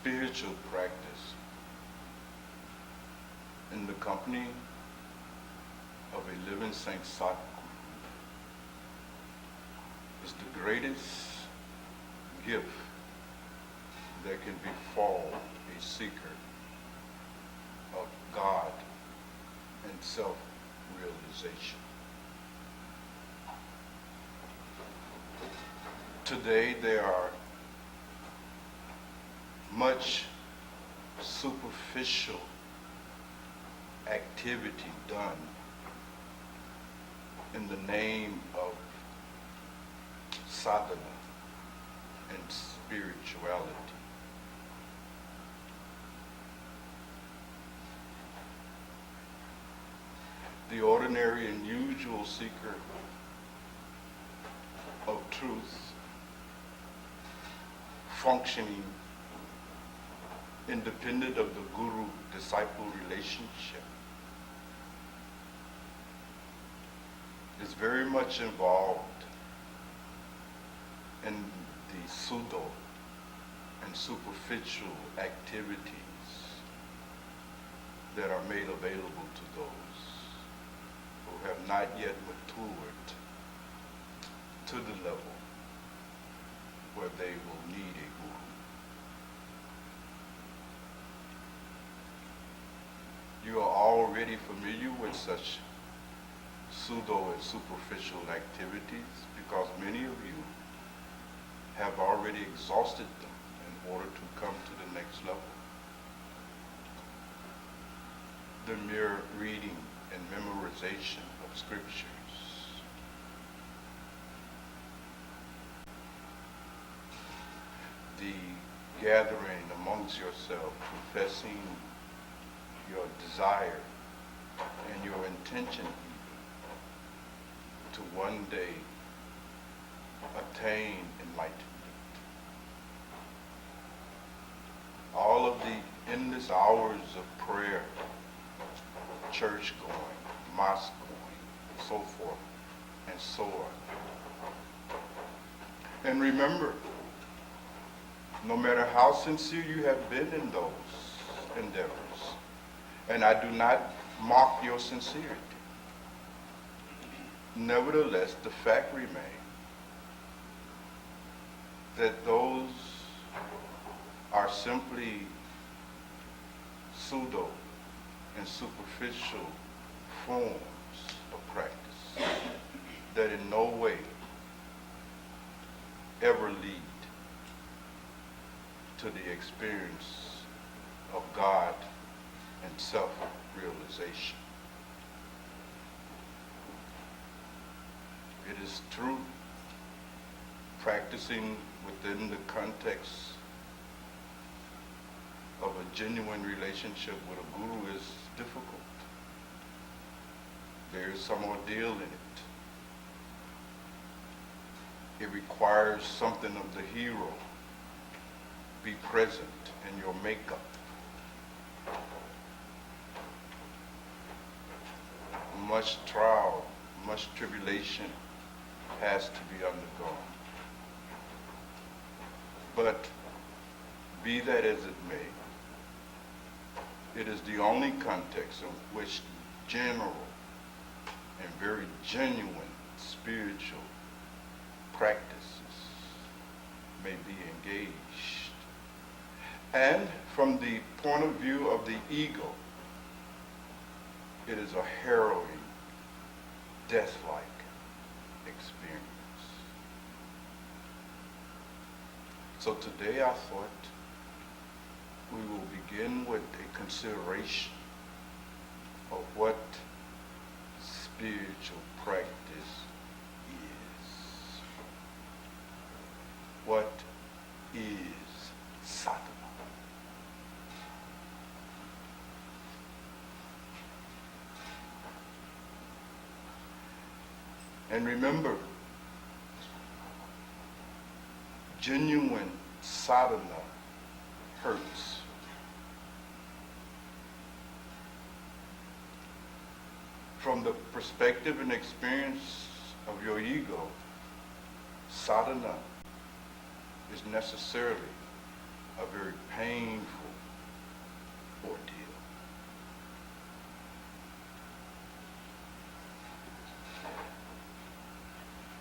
spiritual practice in the company of a living saint Satguru is the greatest gift that can befall a seeker of God and self-realization. Today there are much superficial activity done in the name of sadhana and spirituality. The ordinary and usual seeker of truth, functioning independent of the guru-disciple relationship, is very much involved in the pseudo and superficial activities that are made available to those who have not yet matured to the level where they will need a guru. You are already familiar with such pseudo and superficial activities because many of you have already exhausted them in order to come to the next level. The mere reading and memorization of scriptures, the gathering amongst yourself, professing your desire and your intention to one day attain enlightenment. All of the endless hours of prayer, church going, mosque going, so forth and so on. And remember, no matter how sincere you have been in those endeavors, and I do not mock your sincerity, nevertheless, the fact remains that those are simply pseudo and superficial forms of practice that in no way ever lead to the experience of God and self-realization. It is true, practicing within the context of a genuine relationship with a guru is difficult. There is some ordeal in it. It requires something of the hero be present in your makeup. Much trial, much tribulation has to be undergone. But be that as it may, it is the only context in which general and very genuine spiritual practices may be engaged. And from the point of view of the ego, it is a harrowing, death-like experience. So today I thought we will begin with a consideration of what spiritual practice is. What is sadhana? And remember, genuine sadhana hurts. From the perspective and experience of your ego, sadhana is necessarily a very painful ordeal.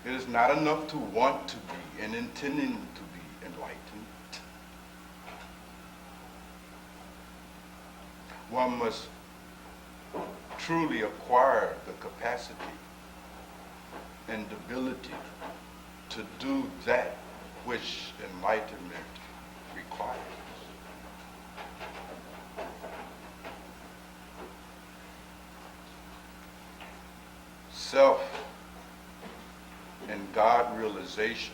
It is not enough to want to be and intending to be enlightened. One must truly acquire the capacity and ability to do that which enlightenment requires. Self and God realization,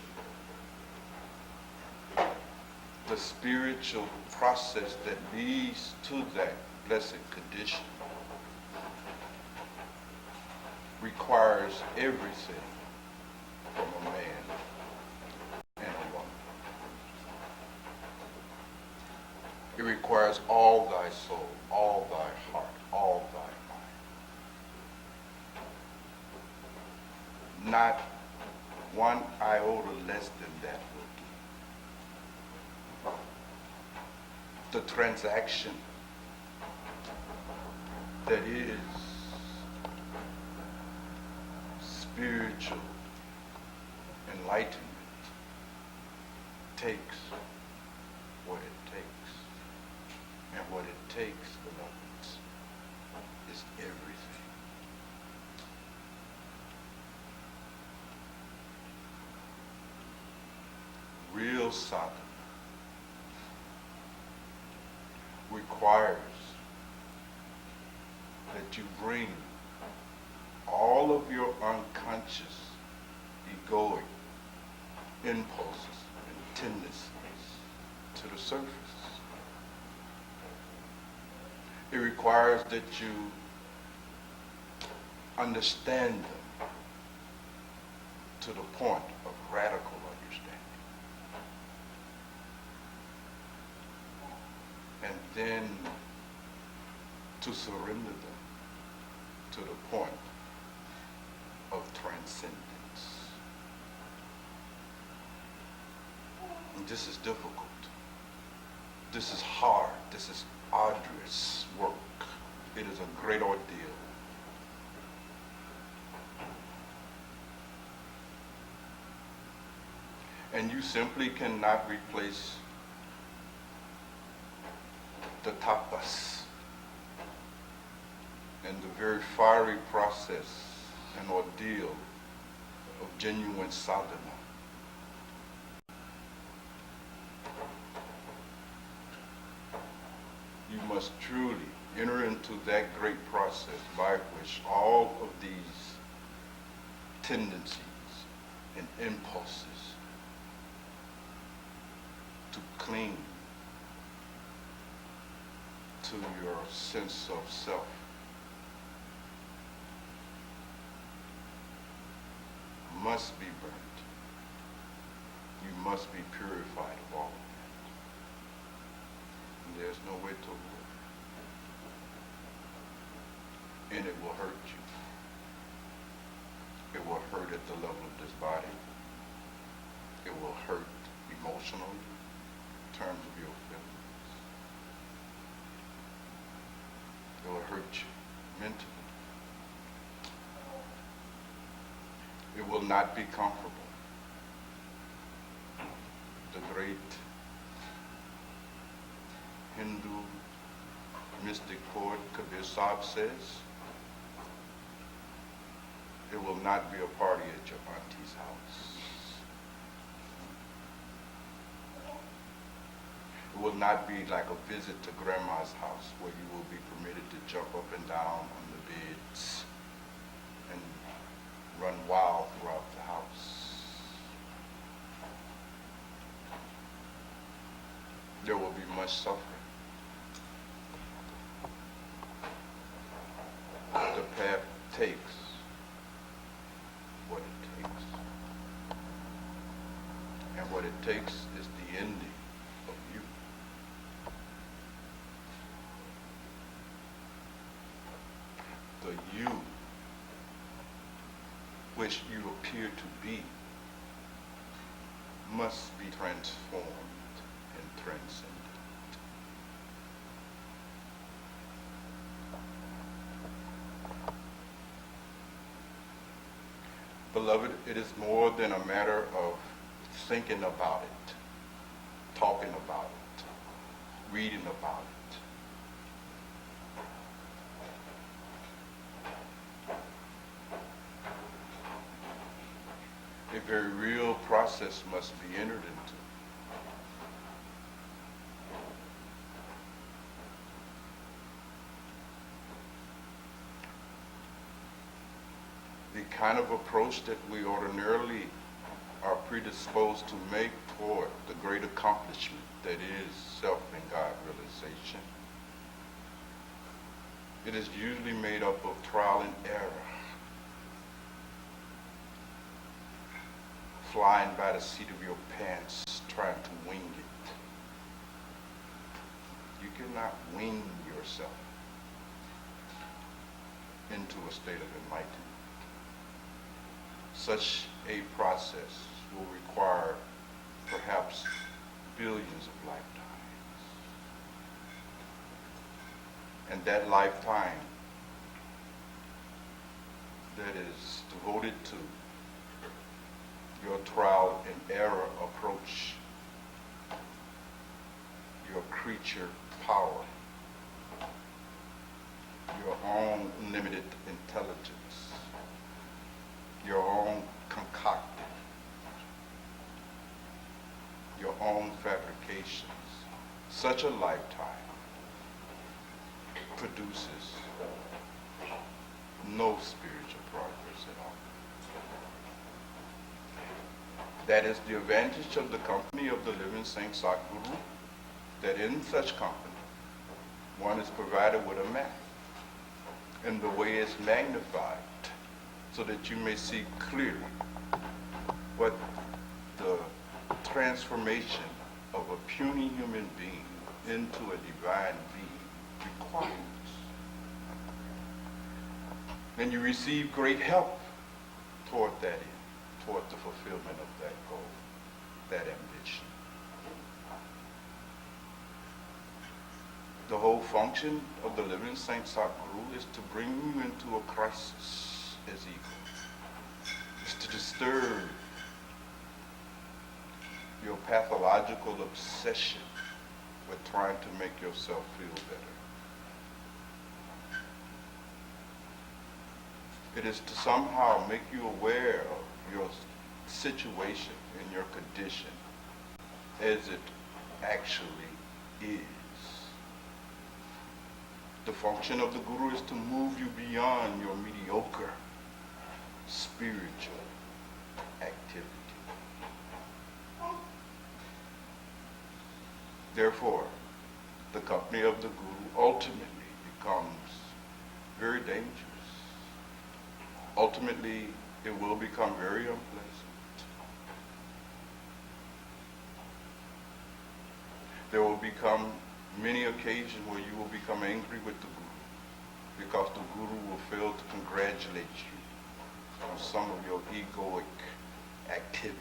the spiritual process that leads to that blessed condition, requires everything from a man and a woman. It requires all thy soul, all thy heart, all thy mind. Not one iota less than that will do. The transaction that is spiritual enlightenment takes what it takes. And what it takes, beloveds, is everything. Real sadhana requires that you bring all of your unconscious, egoic impulses and tendencies to the surface. It requires that you understand them to the point of radical understanding. And then to surrender them to the point of transcendence. And this is difficult. This is hard. This is arduous work. It is a great ordeal. And you simply cannot replace the tapas and the very fiery process and ordeal of genuine sadhana. You must truly enter into that great process by which all of these tendencies and impulses to cling to your sense of self must be burnt. You must be purified of all of that. And there's no way to avoid it. And it will hurt you. It will hurt at the level of this body. It will hurt emotionally in terms of your feelings. It will hurt you mentally. It will not be comfortable. The great Hindu mystic poet Kabir Sahib says, it will not be a party at your auntie's house. It will not be like a visit to grandma's house where you will be permitted to jump up and down on the beds and run wild throughout the house. There will be much suffering. The path takes what it takes. And what it takes is the ending of you. The you which you appear to be must be transformed and transcendent. Beloved, it is more than a matter of thinking about it, talking about it, reading about it. A very real process must be entered into. The kind of approach that we ordinarily are predisposed to make toward the great accomplishment that is self and God realization. It is usually made up of trial and error, flying by the seat of your pants, trying to wing it. You cannot wing yourself into a state of enlightenment. Such a process will require perhaps billions of lifetimes. And that lifetime that is devoted to your trial and error approach, your creature power, your own limited intelligence, your own concocted, your own fabrications. Such a lifetime produces no spiritual progress at all. That is the advantage of the company of the living Saint Sadguru, that in such company, one is provided with a map, and the way is magnified so that you may see clearly what the transformation of a puny human being into a divine being requires. And you receive great help toward that end, toward the fulfillment of that goal, that ambition. The whole function of the living Saint Sadguru is to bring you into a crisis as ego. It's to disturb your pathological obsession with trying to make yourself feel better. It is to somehow make you aware of your situation and your condition as it actually is. The function of the Guru is to move you beyond your mediocre spiritual activity. Therefore, the company of the Guru ultimately becomes very dangerous. Ultimately, it will become very unpleasant. There will become many occasions where you will become angry with the Guru because the Guru will fail to congratulate you on some of your egoic activity.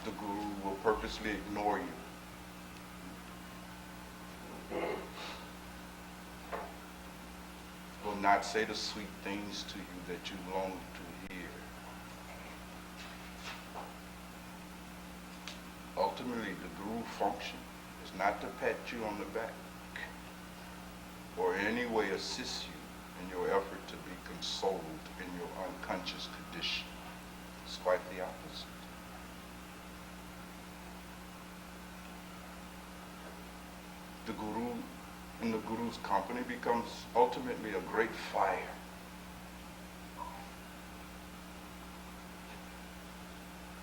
The Guru will purposely ignore you. Will not say the sweet things to you that you long to hear. Ultimately, the Guru function is not to pat you on the back or in any way assist you in your effort to be consoled in your unconscious condition. It's quite the opposite. The Guru in the Guru's company becomes ultimately a great fire.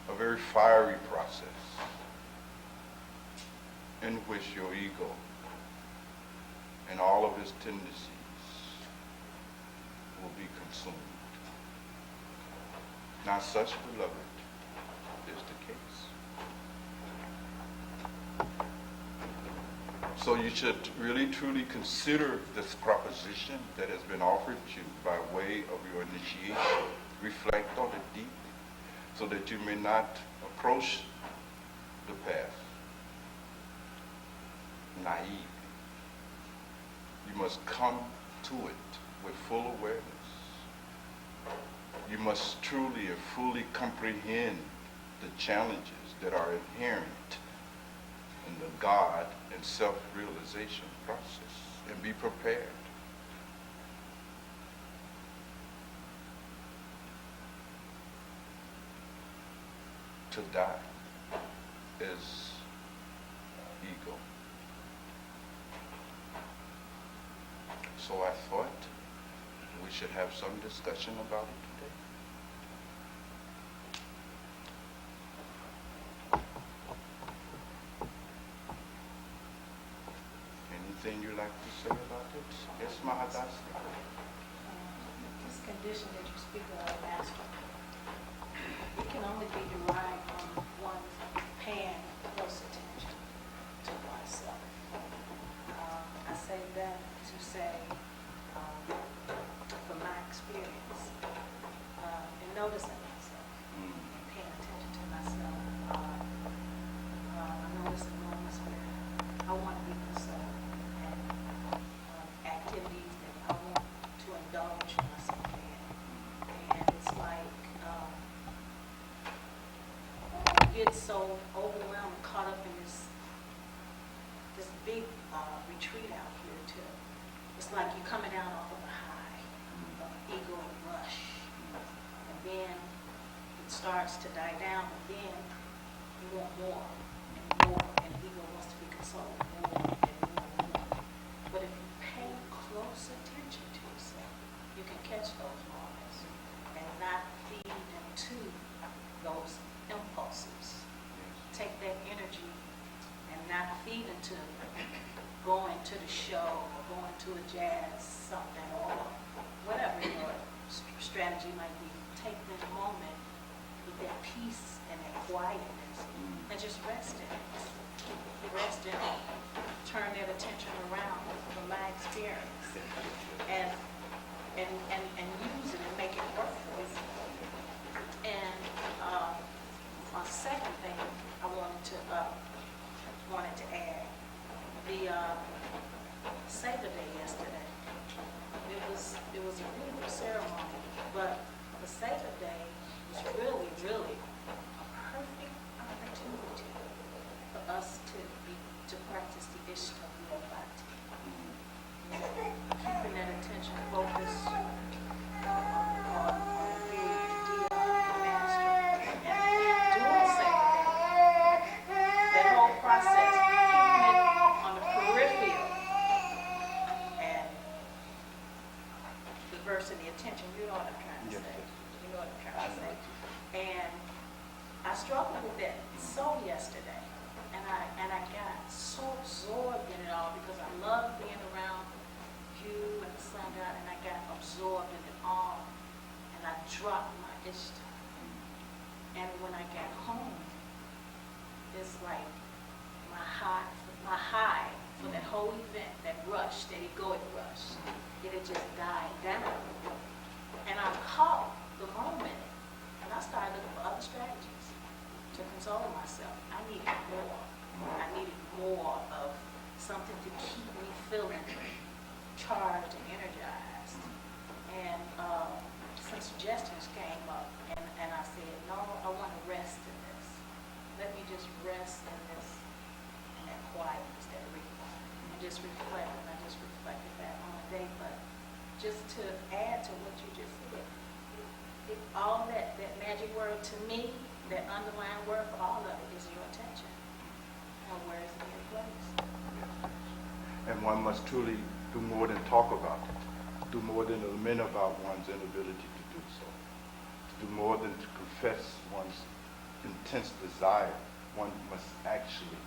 A very fiery process in which your ego and all of its tendencies will be consumed. Now such, beloved, is the case. So you should really truly consider this proposition that has been offered to you by way of your initiation. Reflect on it deeply. so that you may not approach the path naive. You must come to it with full awareness. You must truly and fully comprehend the challenges that are inherent in the God and self-realization process, and be prepared. To die is ego. So I thought we should have some discussion about it today. Anything you'd like to say about it? Yes, Mahadasi. This condition that you speak of, Master, it can only be derived from one paying close attention to oneself. I say that to say, from my experience, in noticing myself, and paying attention to myself, I notice in moments where I want to be consoled, and activities that I want to indulge myself in. And it's like, you get so overwhelmed and caught up in this big retreat out here too. It's like you're coming out off of a high, of ego and rush. And then it starts to die down, and then you want more and more, and ego wants to be consoled more and more and more. But if you pay close attention to yourself, you can catch those moments and not feed into those impulses. Take that energy and not feed into going to the show or going to a jazz something or whatever your strategy might be. Take that moment with that peace and that quietness and just rest in it. Rest in it. Turn that attention around from my experience and use it and make it work for you. And a second thing I wanted to add, the Seder Day yesterday. It was a beautiful ceremony, but the Seder Day was really, really a perfect opportunity for us to practice the Ishtabhati. Keeping that attention focused on the Master, and doing Seder Day. That whole process, keeping it on the peripheral and diverting the attention. You know what I'm trying to say. You know what I'm trying to say. And I struggled with that so yesterday, and I got so absorbed in it all because I love being around you and the sun god, and I got absorbed in it all, and I dropped my ishta. And when I got home, it's like my high for that whole event, that rush, that egoic rush, it had just died down. And I caught the moment, and I started looking for other strategies to console myself. I needed more. I needed more of something to keep me feeling charged and energized. And some suggestions came up, and I said, no, I want to rest in this. Let me just rest in this, in that quietness, that reflect, and just reflect. And I just reflected that on the day. But just to add to what you just said, all that magic word to me, that underlying word for all of it is your attention. And where is it being placed? And one must truly do more than talk about it, do more than lament about one's inability to do so, to do more than to confess one's intense desire. One must actually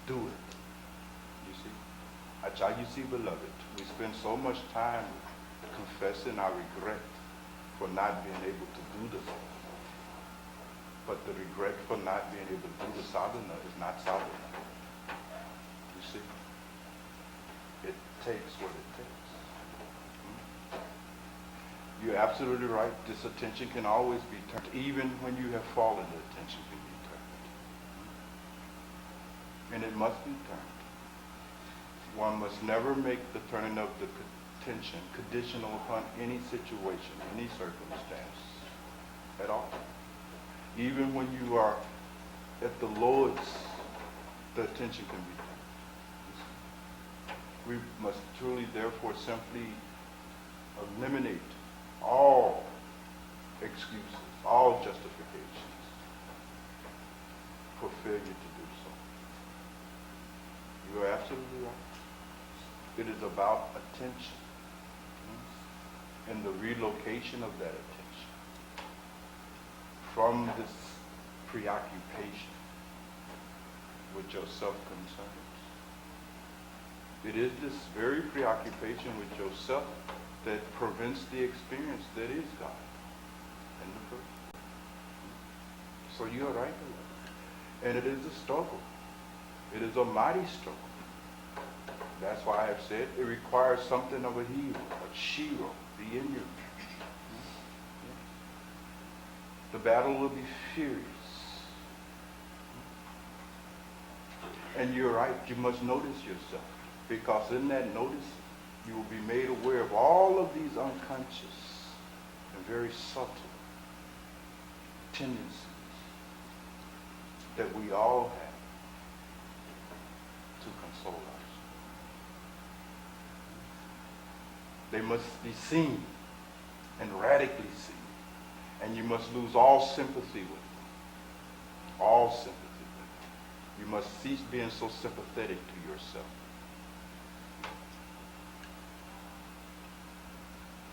do it. You see? You see, beloved, we spend so much time confessing our regret for not being able to do the thing. But the regret for not being able to do the sadhana is not sadhana. You see? It takes what it takes. You're absolutely right. This attention can always be turned. Even when you have fallen, the attention can be turned. And it must be turned. One must never make the turning of the attention conditional upon any situation, any circumstance at all. Even when you are at the lowest, the attention can be turned. We must truly, therefore, simply eliminate all excuses, all justifications for failure to do so. You are absolutely right. It is about attention and the relocation of that attention from this preoccupation with your self-concerns. It is this very preoccupation with yourself that prevents the experience that is God in the person. So you are right, beloved. And it is a struggle. It is a mighty struggle. That's why I have said it requires something of a hero, a shiro, be in you. The battle will be furious. And you're right, you must notice yourself. Because in that notice, you will be made aware of all of these unconscious and very subtle tendencies that we all have to console ourselves. They must be seen and radically seen. And you must lose all sympathy with them. All sympathy with them. You must cease being so sympathetic to yourself.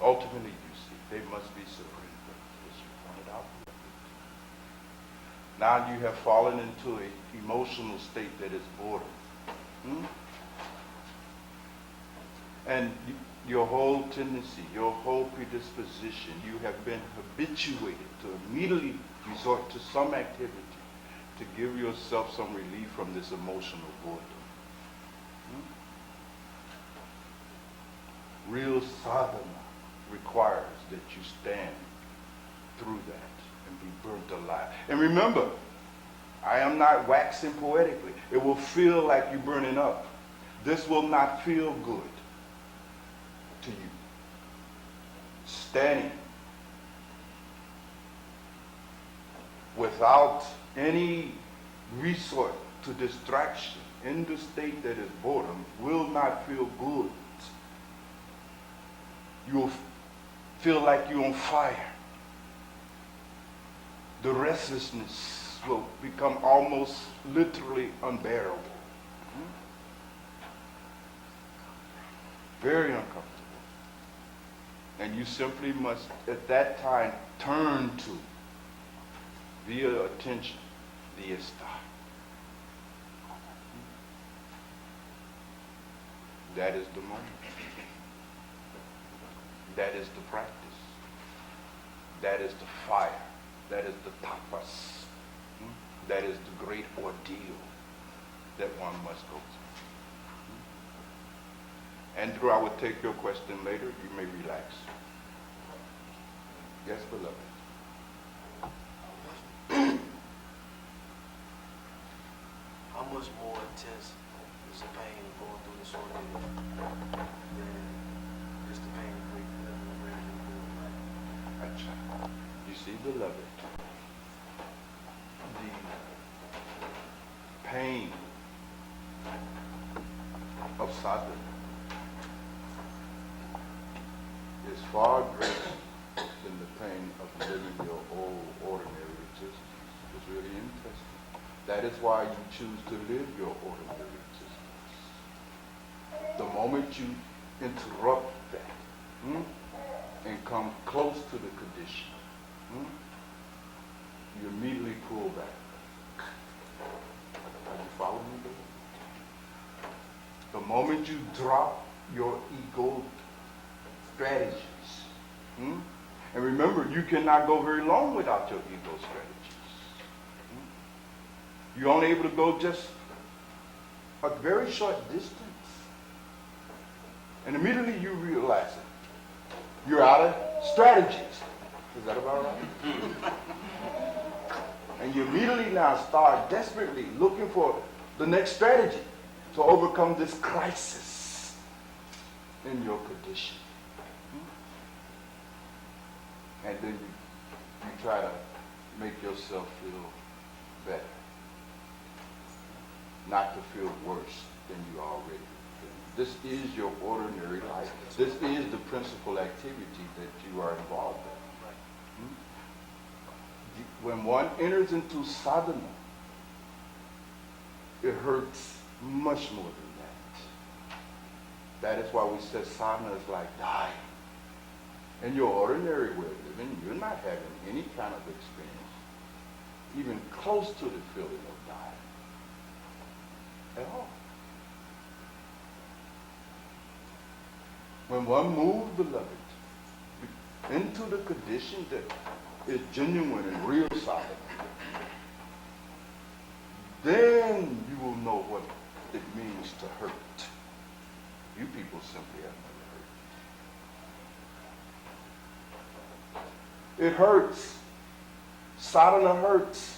Ultimately, you see, they must be surrendered, as you pointed out. Now you have fallen into an emotional state that is boredom. And your whole tendency, your whole predisposition, you have been habituated to immediately resort to some activity to give yourself some relief from this emotional boredom. Real sadhana requires that you stand through that and be burnt alive. And remember, I am not waxing poetically. It will feel like you're burning up. This will not feel good to you. Standing without any resort to distraction in the state that is boredom will not feel good. You will feel like you're on fire. The restlessness will become almost literally unbearable. Very uncomfortable. And you simply must, at that time, turn to, via attention, the estar. That is the moment. That is the practice. That is the fire. That is the tapas. That is the great ordeal that one must go through. Andrew, I will take your question later. You may relax. Yes, beloved. How much more intense is the pain of going through this ordeal than just the pain of waking up and ready to do it? You see, beloved, the pain of sadhana is far greater than the pain of living your old ordinary existence. It's really interesting. That is why you choose to live your ordinary existence. The moment you interrupt that and come close to the condition, you immediately pull back. Are you following me, baby? The moment you drop your ego strategies, and remember, you cannot go very long without your ego strategies. You're only able to go just a very short distance. And immediately you realize it. You're out of strategies. Is that about right? And you immediately now start desperately looking for the next strategy to overcome this crisis in your condition. And then you try to make yourself feel better. Not to feel worse than you already feel. This is your ordinary life. This is the principal activity that you are involved in. When one enters into sadhana, it hurts much more than that. That is why we say sadhana is like dying. In your ordinary way of living, you're not having any kind of experience, even close to the feeling of dying, at all. When one moves, beloved, into the condition that is genuine and real sadhana, then you will know what it means to hurt. You people simply have never hurt. It hurts. Sadhana hurts.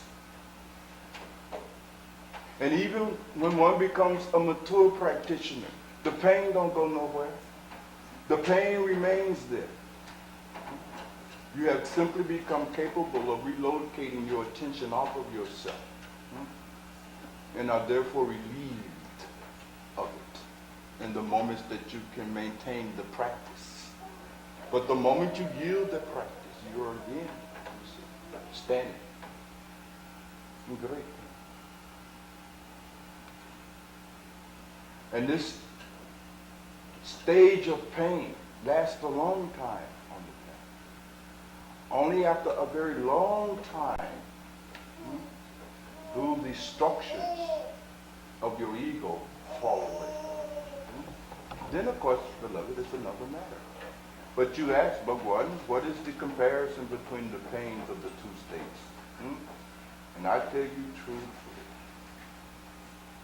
And even when one becomes a mature practitioner, the pain don't go nowhere. The pain remains there. You have simply become capable of relocating your attention off of yourself and are therefore relieved of it in the moments that you can maintain the practice. But the moment you yield the practice, you are again standing in great pain. And this stage of pain lasts a long time on the path. Only after a very long time do the structures of your ego fall away. Then, of course, beloved, it's another matter. But you ask, Bhagwan, what is the comparison between the pains of the two states? And I tell you truthfully,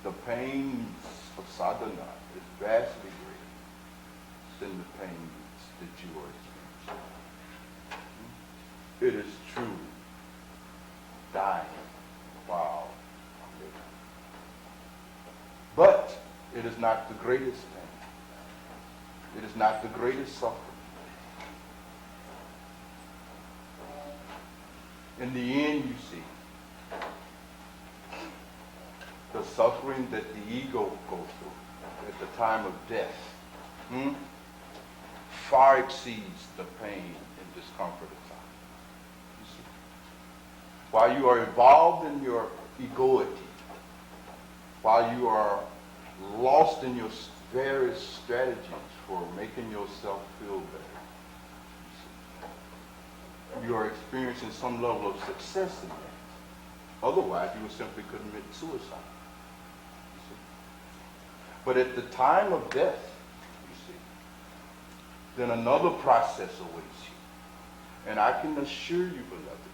the pains of sadhana is vastly greater than the pains that you are experiencing. It is true, dying while living. But it is not the greatest pain. It is not the greatest suffering. In the end, you see, the suffering that the ego goes through at the time of death far exceeds the pain and discomfort of time. You see, while you are involved in your egoity, while you are lost in your various strategies for making yourself feel better, you are experiencing some level of success in that. Otherwise, you would simply commit suicide. You see? But at the time of death, you see, then another process awaits you. And I can assure you, beloved,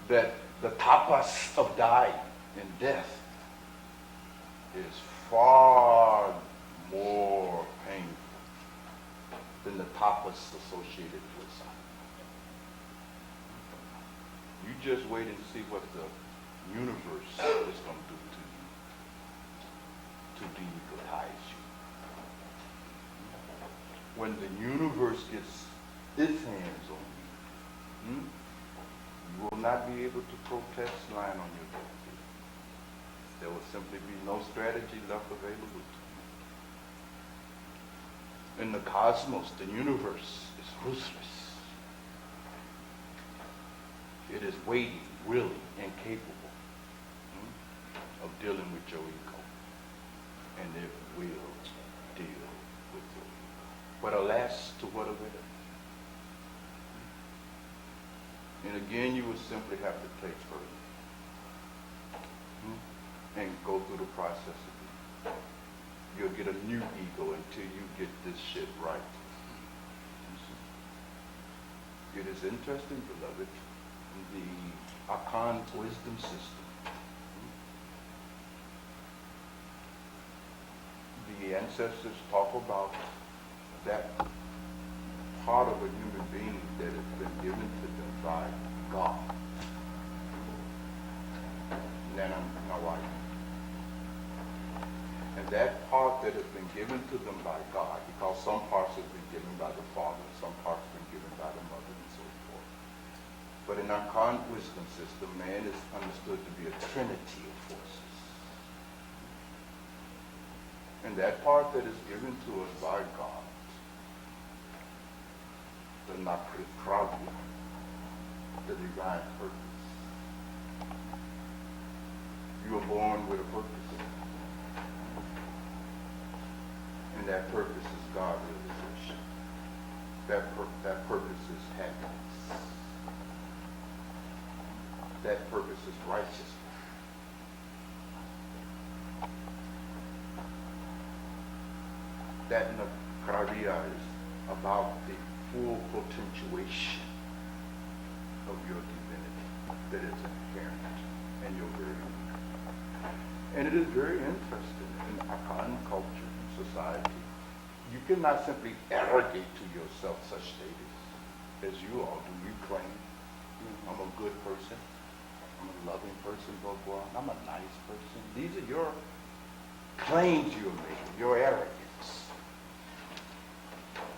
that the tapas of dying and death is far more painful than the tapas associated with sadhana. You just wait and see what the universe is going to do to de-egotize you. When the universe gets its hands on you, you will not be able to protest lying on your deathbed. There will simply be no strategy left available to you. In the cosmos, the universe is ruthless. It is waiting, willing, and capable of dealing with your ego. And it will deal with your ego. But alas, to what avail? And again, you will simply have to take further and go through the process again. You'll get a new ego until you get this shit right. It is interesting, beloved, the Akan wisdom system. The ancestors talk about that part of a human being that has been given to them by God. Nana, my wife. And that part that has been given to them by God, because some parts have been given by the Father, some parts have been given by the Mother, and so forth. But in our current wisdom system, man is understood to be a trinity of forces. And that part that is given to us by God, the nakripravya, the divine purpose. You were born with a purpose. And that purpose is God realization. That purpose is happiness. That purpose is righteousness. That nakravya is about the full potentiation of your divinity that is inherent in your very being. And it is very interesting in Akan culture. Society, you cannot simply arrogate to yourself such status as you all do. You claim, I'm a good person, I'm a loving person, Bhagwan, I'm a nice person. These are your claims you're making, your arrogance.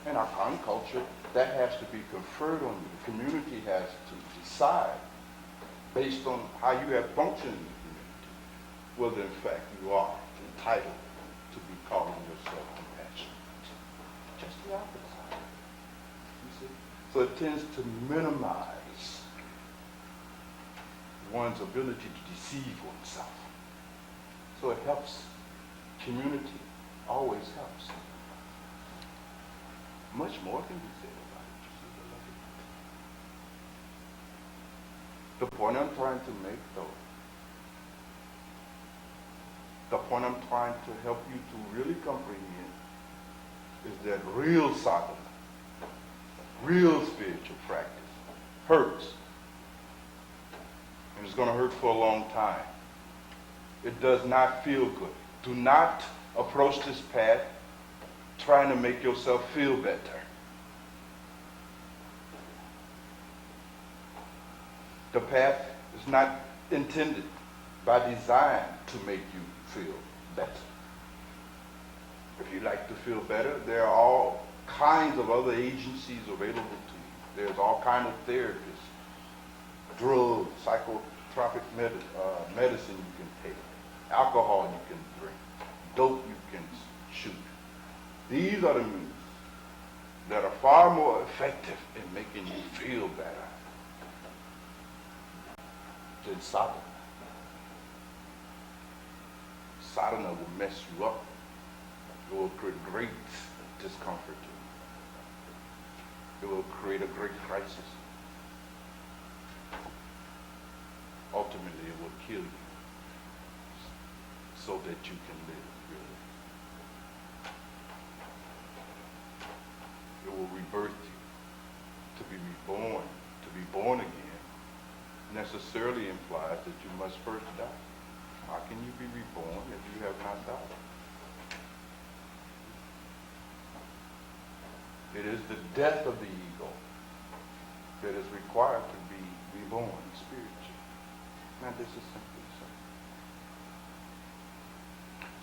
In our common culture, that has to be conferred on you. The community has to decide based on how you have functioned in the community, whether in fact you are entitled to be calling yourself compassionate. Just the opposite. You see? So it tends to minimize one's ability to deceive oneself. So it helps. Community always helps. Much more can be said about it. You see, the point I'm trying to make, though, the point I'm trying to help you to really comprehend is that real sadhana, real spiritual practice hurts. And it's going to hurt for a long time. It does not feel good. Do not approach this path trying to make yourself feel better. The path is not intended by design to make you feel better. If you like to feel better, there are all kinds of other agencies available to you. There's all kinds of therapies, drugs, psychotropic medicine you can take, alcohol you can drink, dope you can shoot. These are the means that are far more effective in making you feel better than sadhana. Sadhana will mess you up. It will create great discomfort to you. It will create a great crisis. Ultimately, it will kill you so that you can live, really. It will rebirth you. To be reborn, to be born again, necessarily implies that you must first die. How can you be reborn if you have not died? It is the death of the ego that is required to be reborn spiritually. Now this is simply so.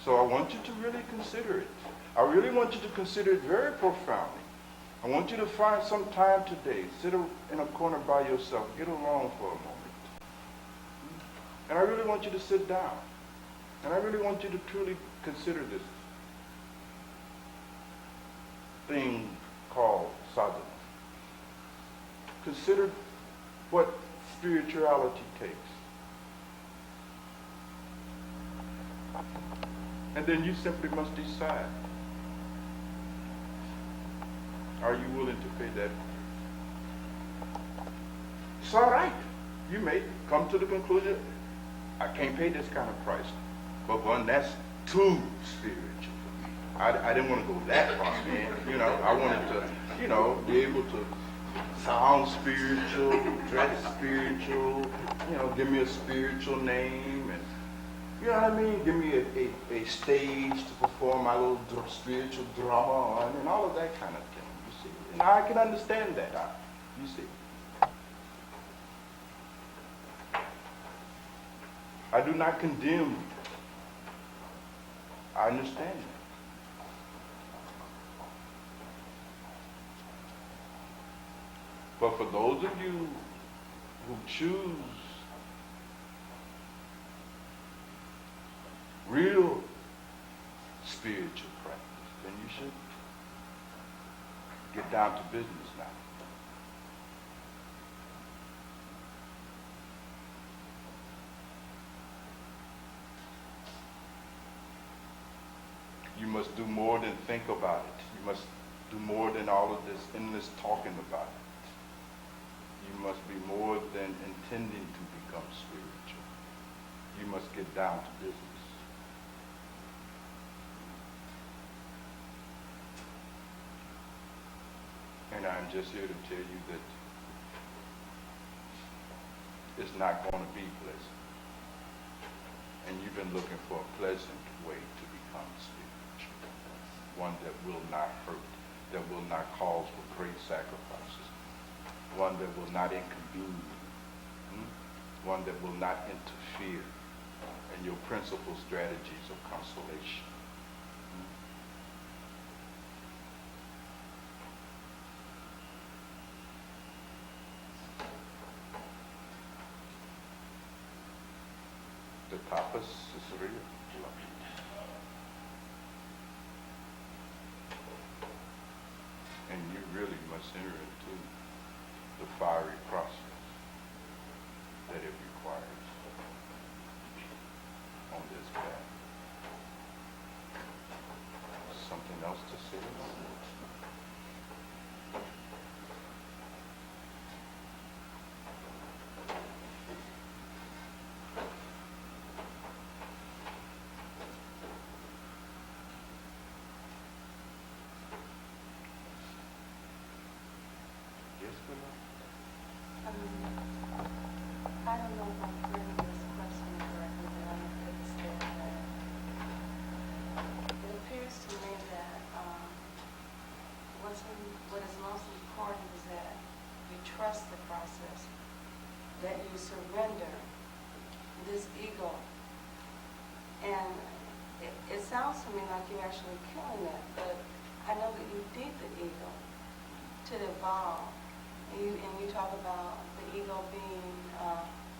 So I want you to really consider it. I really want you to consider it very profoundly. I want you to find some time today. Sit in a corner by yourself. Get alone for a moment. And I really want you to sit down. And I really want you to truly consider this thing called sadhana. Consider what spirituality takes. And then you simply must decide. Are you willing to pay that? It's all right. You may come to the conclusion, I can't pay this kind of price. But one, that's too spiritual for me. I didn't want to go that far, man. You know, I wanted to, you know, be able to sound spiritual, dress spiritual, you know, give me a spiritual name, and you know what I mean? Give me a stage to perform my little spiritual drama on, and all of that kind of thing. You see, And I can understand that. You see. I do not condemn you. I understand that. But for those of you who choose real spiritual practice, then you should get down to business now. You must do more than think about it. You must do more than all of this endless talking about it. You must be more than intending to become spiritual. You must get down to business. And I'm just here to tell you that it's not going to be pleasant. And you've been looking for a pleasant way to become spiritual. One that will not hurt, that will not cause for great sacrifices. One that will not inconvenience you. One that will not interfere in your principal strategies of consolation. The tapas is real. And you really must enter into the fiery process that it requires on this path. Something else to say about it? Yes, Bhagwan? I don't know if I'm hearing this question correctly, but I'm going to say that it appears to me that what is most important is that you trust the process, that you surrender this ego. And it sounds to me like you're actually killing it, but I know that you need the ego to evolve. And you talk about the ego being,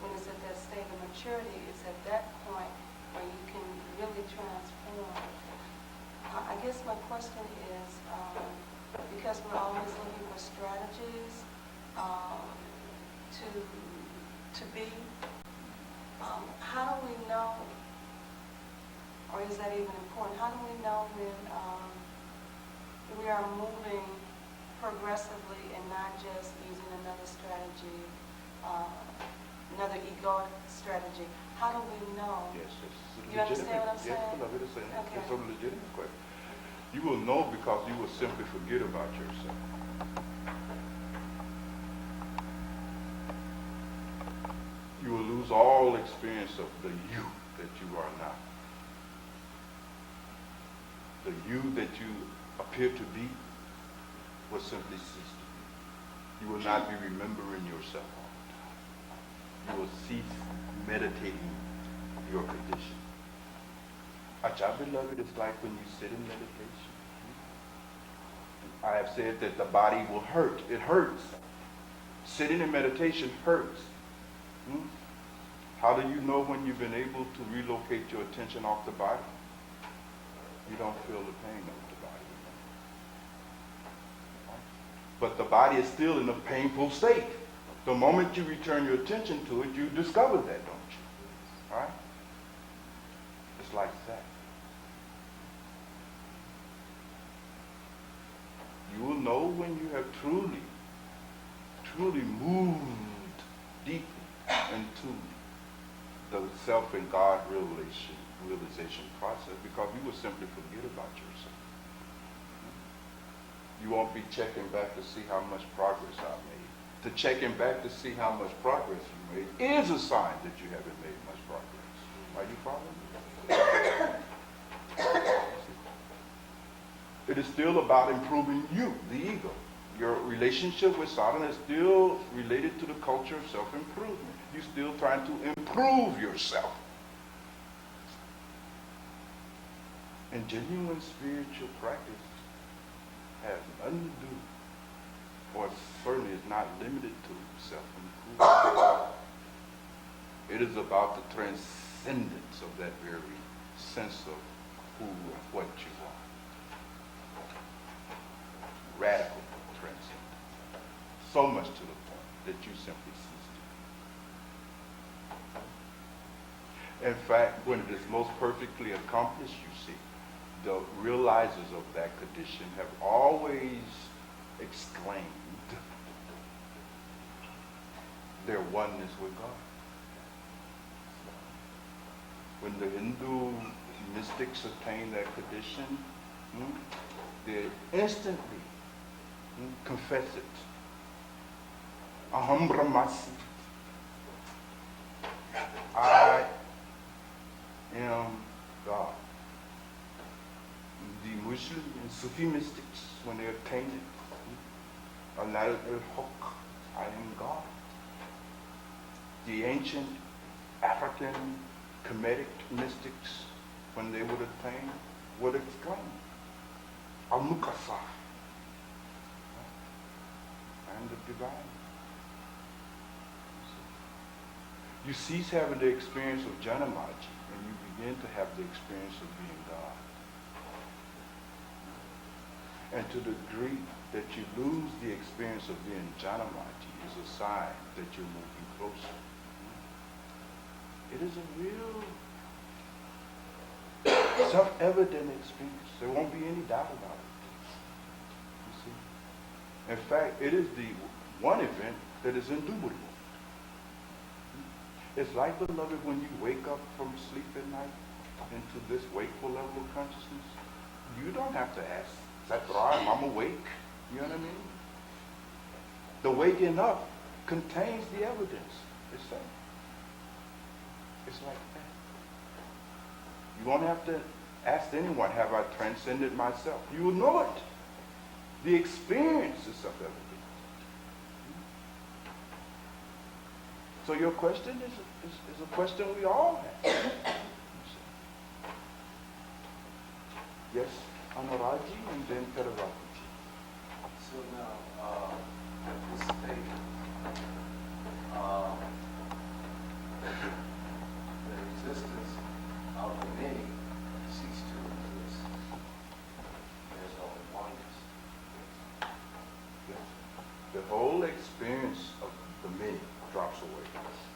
when it's at that state of maturity, it's at that point where you can really transform. I guess my question is, because we're always looking for strategies to be, how do we know, or is that even important, how do we know when we are moving progressively and not just using another strategy, another egoic strategy? How do we know? Yes, it's You understand what I'm saying? Yes, beloved, it's Okay. a legitimate question. You will know because you will simply forget about yourself. You will lose all experience of the you that you are now. The you that you appear to be will simply cease to be. You will not be remembering yourself all the time. You will cease meditating your condition. Acha, beloved, it's like when you sit in meditation. I have said that the body will hurt. It hurts. Sitting in meditation hurts. How do you know when you've been able to relocate your attention off the body? You don't feel the pain of the body. But the body is still in a painful state. The moment you return your attention to it, you discover that, don't you? All right? It's like that. You will know when you have truly moved deeply into the self and God realization process, because you will simply forget about yourself. You won't be checking back to see how much progress I made. To checking back to see how much progress you made is a sign that you haven't made much progress. Are you following me? It is still about improving you, the ego. Your relationship with Satan is still related to the culture of self-improvement. You're still trying to improve yourself. And genuine spiritual practice has nothing to do, or certainly is not limited to self-improvement. It is about the transcendence of that very sense of who and what you are. Radical transcendence. So much to the point that you simply cease to. In fact, when it is most perfectly accomplished, you see, the realizers of that condition have always exclaimed their oneness with God. When the Hindu mystics attain that condition, they instantly confess it. Aham Brahmasmi. I am God. The Muslim and Sufi mystics, when they attain it, Allah al-Haq, I am God. The ancient African Kemetic mystics, when they would attain, would exclaim, Al-Muqasa, I am the divine. You cease having the experience of Janamaji, and you begin to have the experience of being God. And to the degree that you lose the experience of being Janamaji is a sign that you're moving closer. It is a real self-evident experience. There won't be any doubt about it. You see? In fact, it is the one event that is indubitable. It's like, beloved, when you wake up from sleep at night into this wakeful level of consciousness, you don't have to ask, I'm awake. You know what I mean? The waking up contains the evidence. It's like that. You won't have to ask anyone, have I transcended myself? You will know it. The experience is self-evident. So your question is a question we all have. Yes, Anuraji and then Karavati. So now, this state, the existence of the many cease to exist. There's only oneness. Yes. The whole experience of the many drops away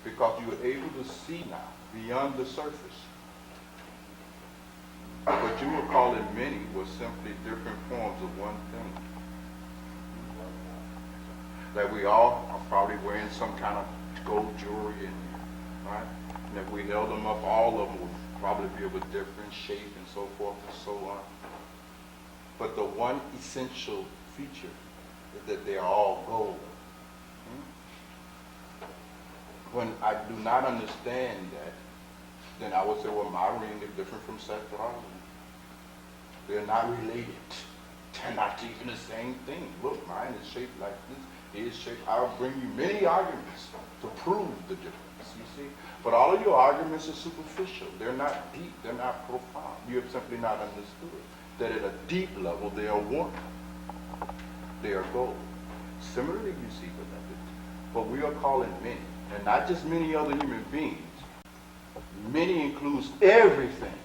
because you are able to see now beyond the surface. What you were calling many was simply different forms of one thing. Like we all are probably wearing some kind of gold jewelry in here, right? And if we held them up, all of them would probably be of a different shape and so forth and so on. But the one essential feature is that they are all gold. When I do not understand that, then I would say, well, my ring is different from Satrali. They're not related. They're not even the same thing. Look, mine is shaped like this. His shape. I'll bring you many arguments to prove the difference, you see. But all of your arguments are superficial. They're not deep. They're not profound. You have simply not understood that at a deep level, they are one. They are gold. Similarly, you see, beloved, what we are calling many, and not just many other human beings, many includes everything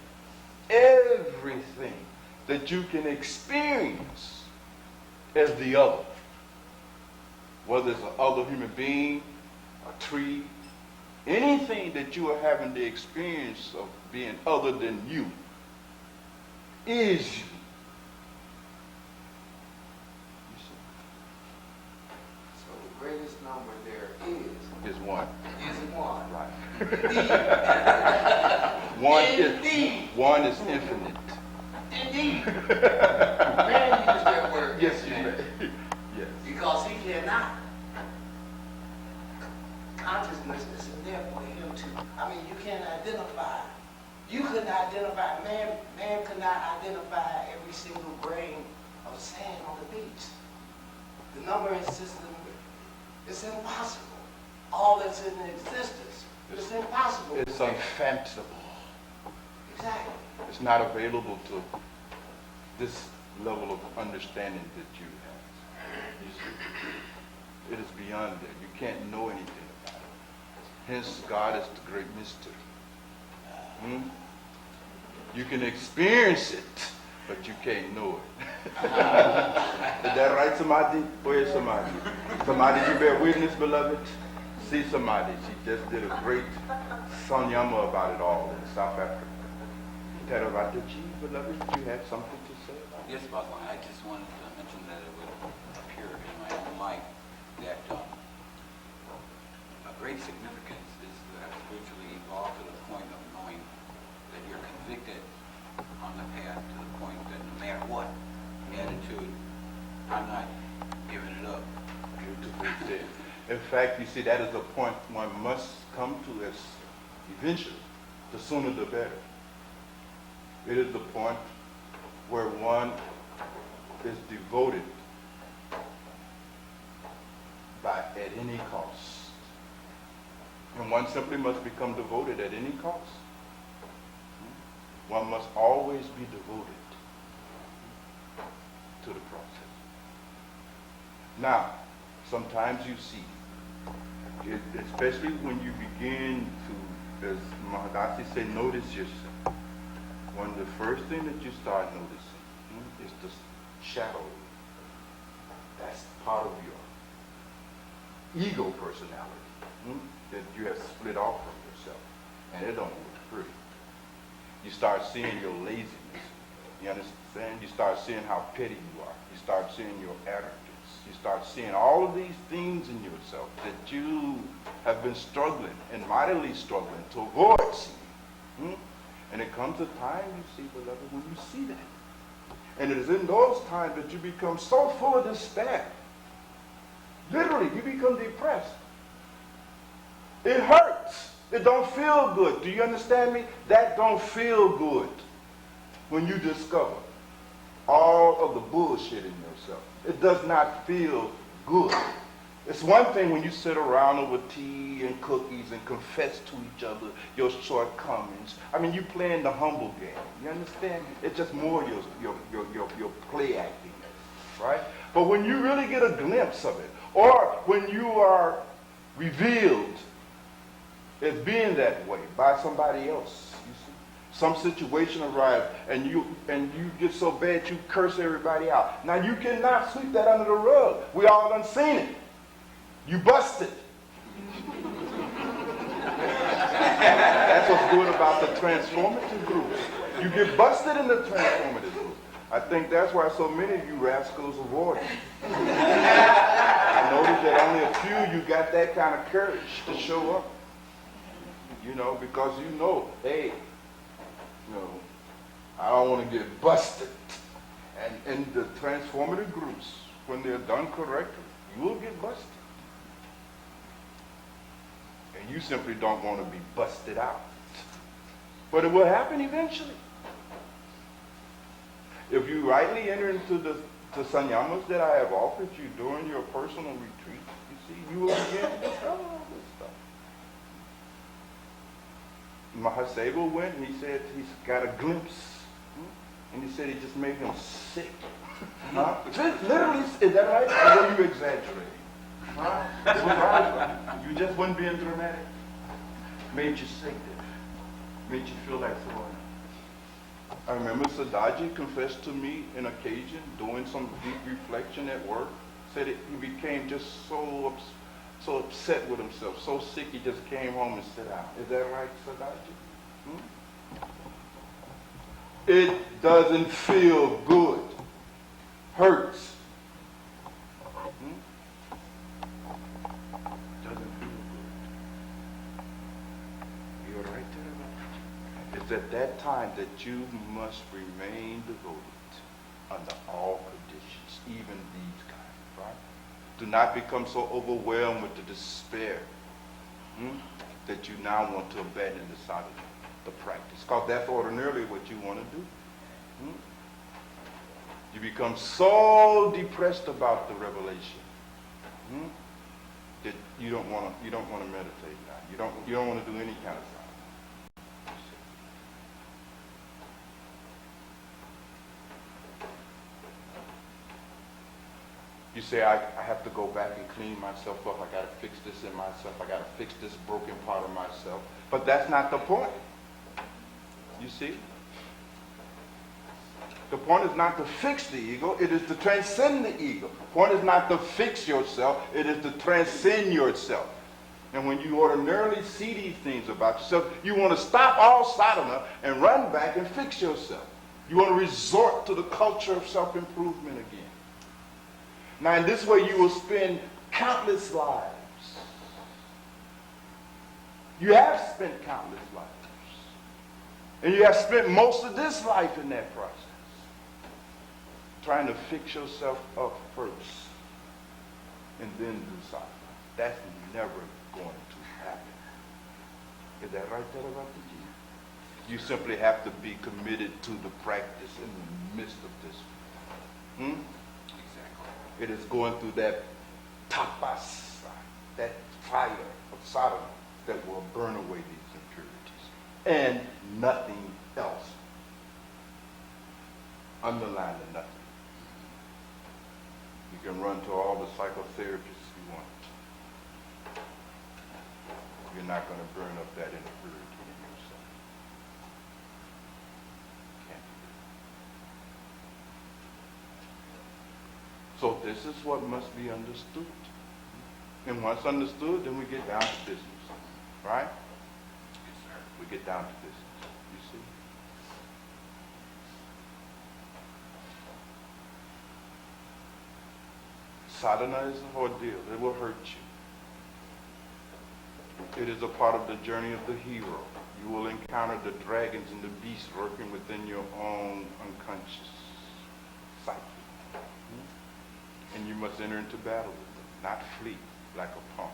that you can experience as the other. Whether it's an other human being, a tree, anything that you are having the experience of being other than you is you. You see? So the greatest number there Is one. is one. Right. One is infinite. Indeed. Man used that word. Yes, you may. Yes. Because he cannot. Consciousness is there for him to. I mean, you can't identify. You couldn't identify. Man could not identify every single grain of sand on the beach. the numbering system, it's impossible. All that's in existence, it's impossible. It's unfathomable. Exactly. It's not available to this level of understanding that you have. You see, it is beyond that. You can't know anything about it. Hence, God is the great mystery. You can experience it, but you can't know it. Is that right, somebody? Where is somebody? Somebody, you bear witness, beloved? See somebody. She just did a great sanyama about it all in South Africa. Teravaji, beloved, you have something to say about it? Yes, Bhagwan. I just wanted to mention that it would appear in my own life that a great significance is to have spiritually evolved to the point of knowing that you're convicted on the path to the point that no matter what attitude, I'm not giving it up. Beautifully said. In fact, you see, that is a point one must come to as eventually. The sooner the better. It is the point where one is devoted at any cost. And one simply must become devoted at any cost. One must always be devoted to the process. Now, sometimes you see, especially when you begin to, as Mahadasi said, notice yourself. One of the first things that you start noticing is the shadow. That's part of your ego personality that you have split off from yourself. And it don't look pretty. You start seeing your laziness. You understand? You start seeing how petty you are. You start seeing your arrogance. You start seeing all of these things in yourself that you have been struggling and mightily struggling to avoid seeing. And it comes a time, you see, beloved, when you see that. And it is in those times that you become so full of despair. Literally, you become depressed. It hurts. It don't feel good. Do you understand me? That don't feel good when you discover all of the bullshit in yourself. It does not feel good. It's one thing when you sit around over tea and cookies and confess to each other your shortcomings. I mean, you playing the humble game. You understand? It's just more your play acting, right? But when you really get a glimpse of it, or when you are revealed as being that way by somebody else, you see, some situation arrives and you get so bad you curse everybody out. Now you cannot sweep that under the rug. We all done seen it. You busted. That's what's good about the transformative groups. You get busted in the transformative group. I think that's why so many of you rascals avoid it. I noticed that only a few you got that kind of courage to show up. You know, because you know, hey, you know, I don't want to get busted. And in the transformative groups, when they're done correctly, you will get busted. And you simply don't want to be busted out. But it will happen eventually. If you rightly enter into the sanyamas that I have offered you during your personal retreat, you see, you will begin to discover all this stuff. Mahaseva went and he said he's got a glimpse. And he said it just made him sick. Huh? Literally, is that right? Or were you exaggerating? Huh? It was right. You just wasn't being dramatic. Made you sick, made you feel like throwing up. I remember Sadaji confessed to me an occasion doing some deep reflection at work. Said he became just so upset with himself, so sick he just came home and sat down. Is that right, Sadaji? It doesn't feel good. Hurts. Doesn't feel good. You're right there. It's at that time that you must remain devoted under all conditions, even these kinds, right? Do not become so overwhelmed with the despair that you now want to abandon the sadhana, the practice. Because that's ordinarily what you want to do. You become so depressed about the revelation Hmm? That you don't want to meditate now. You don't want to do any kind of silence. You say, I have to go back and clean myself up. I got to fix this in myself. I got to fix this broken part of myself. But that's not the point. You see? The point is not to fix the ego. It is to transcend the ego. The point is not to fix yourself. It is to transcend yourself. And when you ordinarily see these things about yourself, you want to stop all sadhana and run back and fix yourself. You want to resort to the culture of self-improvement again. Now, in this way, you will spend countless lives. You have spent countless lives. And you have spent most of this life in that process. Trying to fix yourself up first. And then do sadhana. That's never going to happen. Is that right there about the G? You simply have to be committed to the practice in the midst of this. It is going through that tapas, that fire of sadhana that will burn away these impurities. And nothing else. Underline the nothing. You can run to all the psychotherapists you want. You're not going to burn up that impurity in yourself. Can't do it. So this is what must be understood. And once understood, then we get down to business. Right? Yes, sir. We get down to business. You see? Sadhana is an ordeal. It will hurt you. It is a part of the journey of the hero. You will encounter the dragons and the beasts working within your own unconscious psyche. And you must enter into battle with them, not flee like a punk.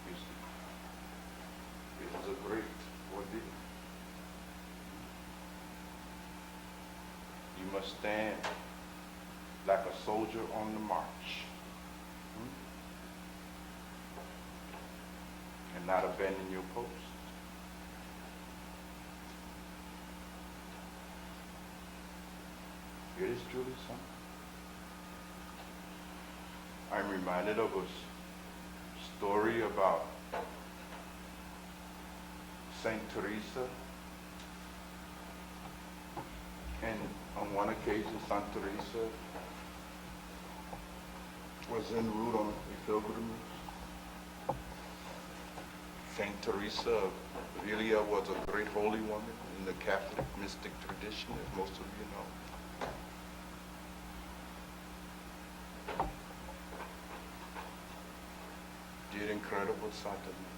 You see? It is a great ordeal. You must stand like a soldier on the march. And not abandon your post. It is truly something. I'm reminded of a story about Saint Teresa. And on one occasion, Saint Teresa was en route on a pilgrimage. Saint Teresa of Avila was a great holy woman in the Catholic mystic tradition, as most of you know. Did incredible sadhana.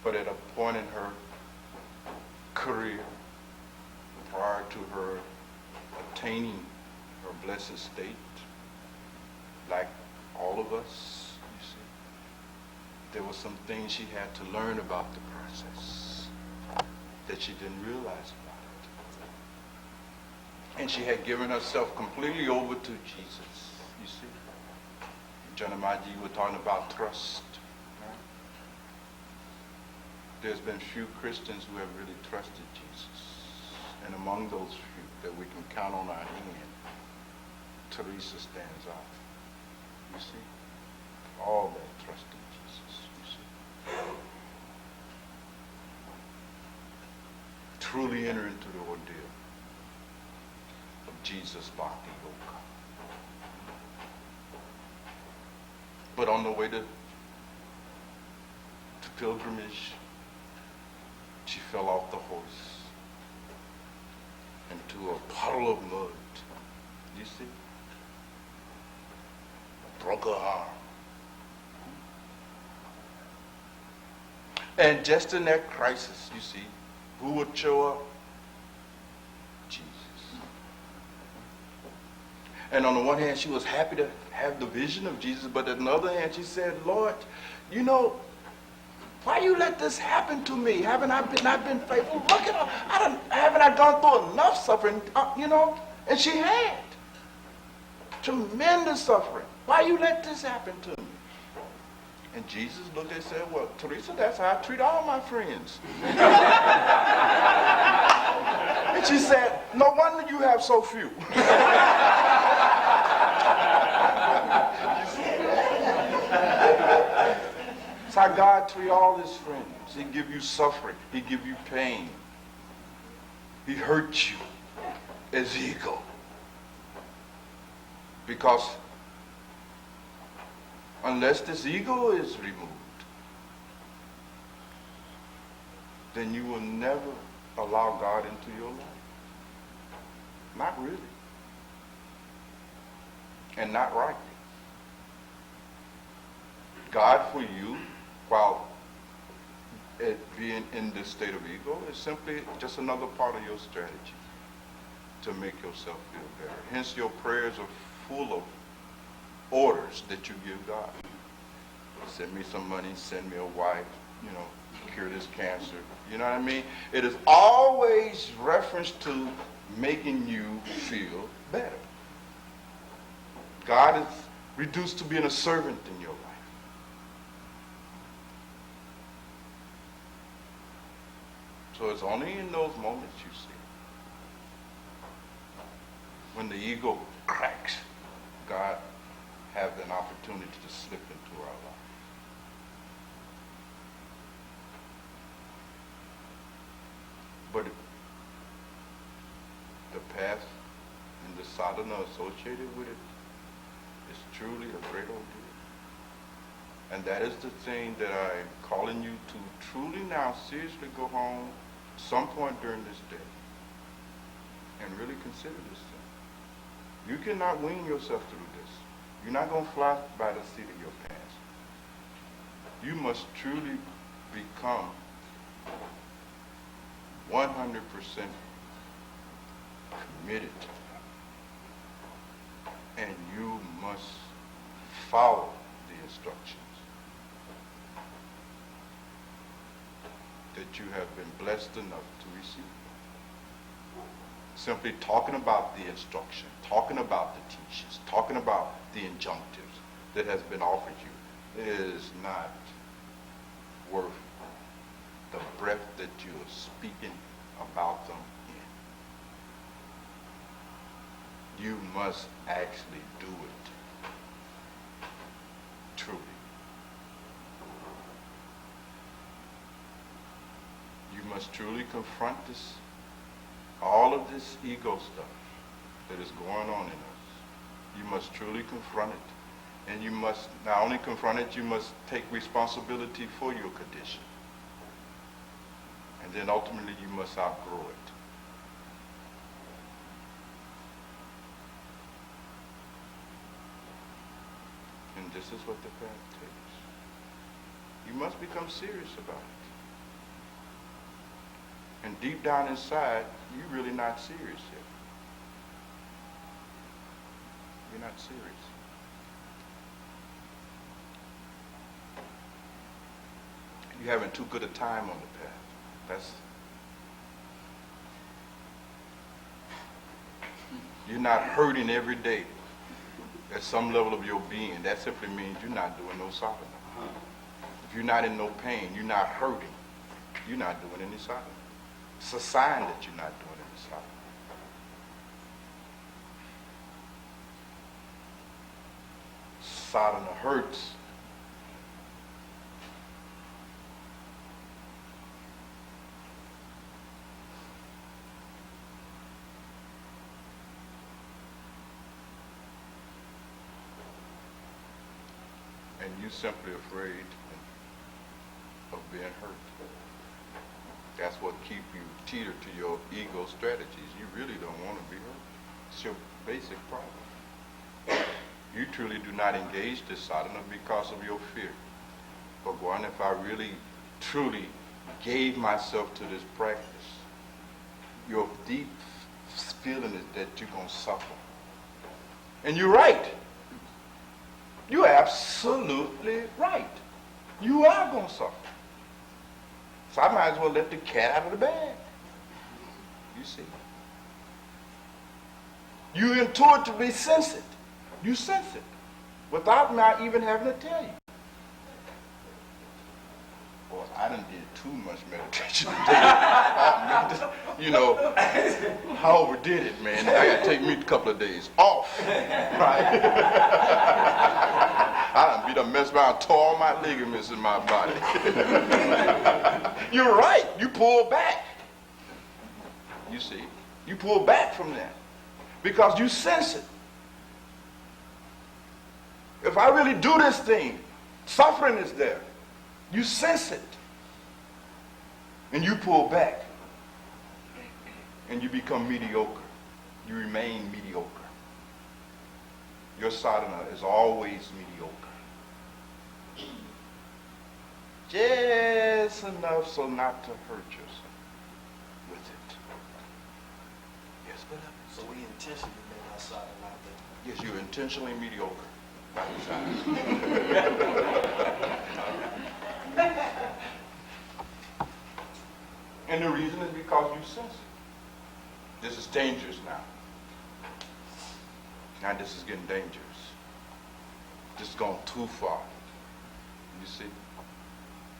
But at a point in her career, prior to her attaining her blessed state, like all of us, you see, there were some things she had to learn about the process that she didn't realize about it. And she had given herself completely over to Jesus, you see. Janamaji, you were talking about trust. Right? There's been few Christians who have really trusted Jesus. And among those few that we can count on our hand, Teresa stands out. You see? All that trust in Jesus, you see. Truly enter into the ordeal of Jesus Bhakti Yoga. But on the way to pilgrimage, she fell off the horse into a puddle of mud. You see? Broke her arm. And just in that crisis, you see, who would show up? Jesus. And on the one hand, she was happy to have the vision of Jesus, but on the other hand, she said, Lord, you know, Why you let this happen to me? Haven't I been not been faithful? Look at her. Haven't I gone through enough suffering? And she had tremendous suffering. Why you let this happen to me? And Jesus looked and said, well, Teresa, that's how I treat all my friends. And she said, no wonder you have so few. That's how God treats all his friends. He give you suffering. He give you pain. He hurts you as ego. Because unless this ego is removed, then you will never allow God into your life. Not really. And not rightly. God for you, while it being in this state of ego, is simply just another part of your strategy to make yourself feel better. Hence your prayers are full of orders that you give God. Send me some money, send me a wife, cure this cancer. You know what I mean? It is always reference to making you feel better. God is reduced to being a servant in your life. So it's only in those moments you see. When the ego cracks, God has an opportunity to slip into our life. But the path and the sadhana associated with it is truly a great ordeal. And that is the thing that I'm calling you to truly now seriously go home some point during this day and really consider this thing. You cannot wing yourself through this. You're not going to fly by the seat of your pants. You must truly become 100% committed, and you must follow the instructions that you have been blessed enough to receive. Simply talking about the instruction, talking about the teachings, talking about the injunctives that has been offered you is not worth the breath that you're speaking about them in. You must actually do it. Truly. You must truly confront this, all of this ego stuff that is going on in us. You must truly confront it. And you must not only confront it, you must take responsibility for your condition. And then ultimately you must outgrow it. And this is what the path takes. You must become serious about it. And deep down inside, you're really not serious yet. You're not serious. You're having too good a time on the path. You're not hurting every day at some level of your being. That simply means you're not doing no sadhana. If you're not in no pain, you're not hurting, you're not doing any sadhana. It's a sign that you're not doing any sadhana. Sadhana hurts. And you're simply afraid of being hurt. That's what keeps you teetered to your ego strategies. You really don't want to be hurt. It's your basic problem. You truly do not engage this sadhana because of your fear. Bhagwan, if I really, truly gave myself to this practice, your deep feeling is that you're going to suffer. And you're right. You're absolutely right. You are going to suffer. So I might as well let the cat out of the bag. You see. You intuitively sense it. You sense it without not even having to tell you. Boy, I done did too much meditation today. You know, I overdid it, man. I got to take me a couple of days off. Right? I done messed around, tore all my ligaments in my body. You're right. You pull back. You see, you pull back from that because you sense it. If I really do this thing, suffering is there. You sense it. And you pull back. And you become mediocre. You remain mediocre. Your sadhana is always mediocre. Just enough so not to hurt yourself with it. Yes, beloved. So we intentionally made our sadhana out there. Yes, you're intentionally mediocre by design. And the reason is because you sense it. This is dangerous now. Now this is getting dangerous. This is going too far. You see?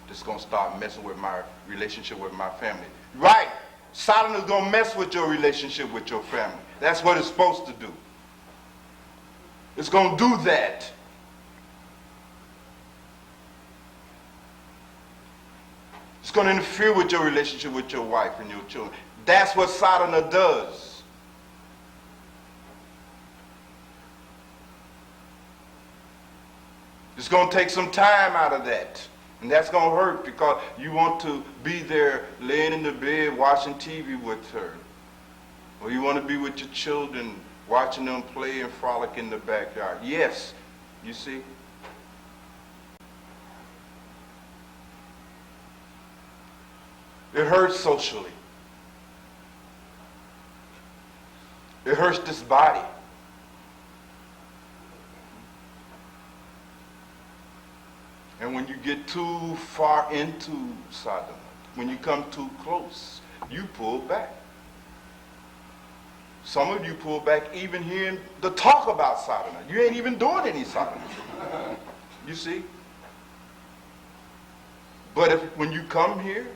This is going to start messing with my relationship with my family. Right. Sadhana is going to mess with your relationship with your family. That's what it's supposed to do. It's going to do that. It's going to interfere with your relationship with your wife and your children. That's what sadhana does. It's going to take some time out of that. And that's going to hurt because you want to be there laying in the bed watching TV with her. Or you want to be with your children watching them play and frolic in the backyard. Yes, you see. It hurts socially. It hurts this body. And when you get too far into sadhana, when you come too close, you pull back. Some of you pull back even hearing the talk about sadhana. You ain't even doing any sadhana. You see? But when you come here,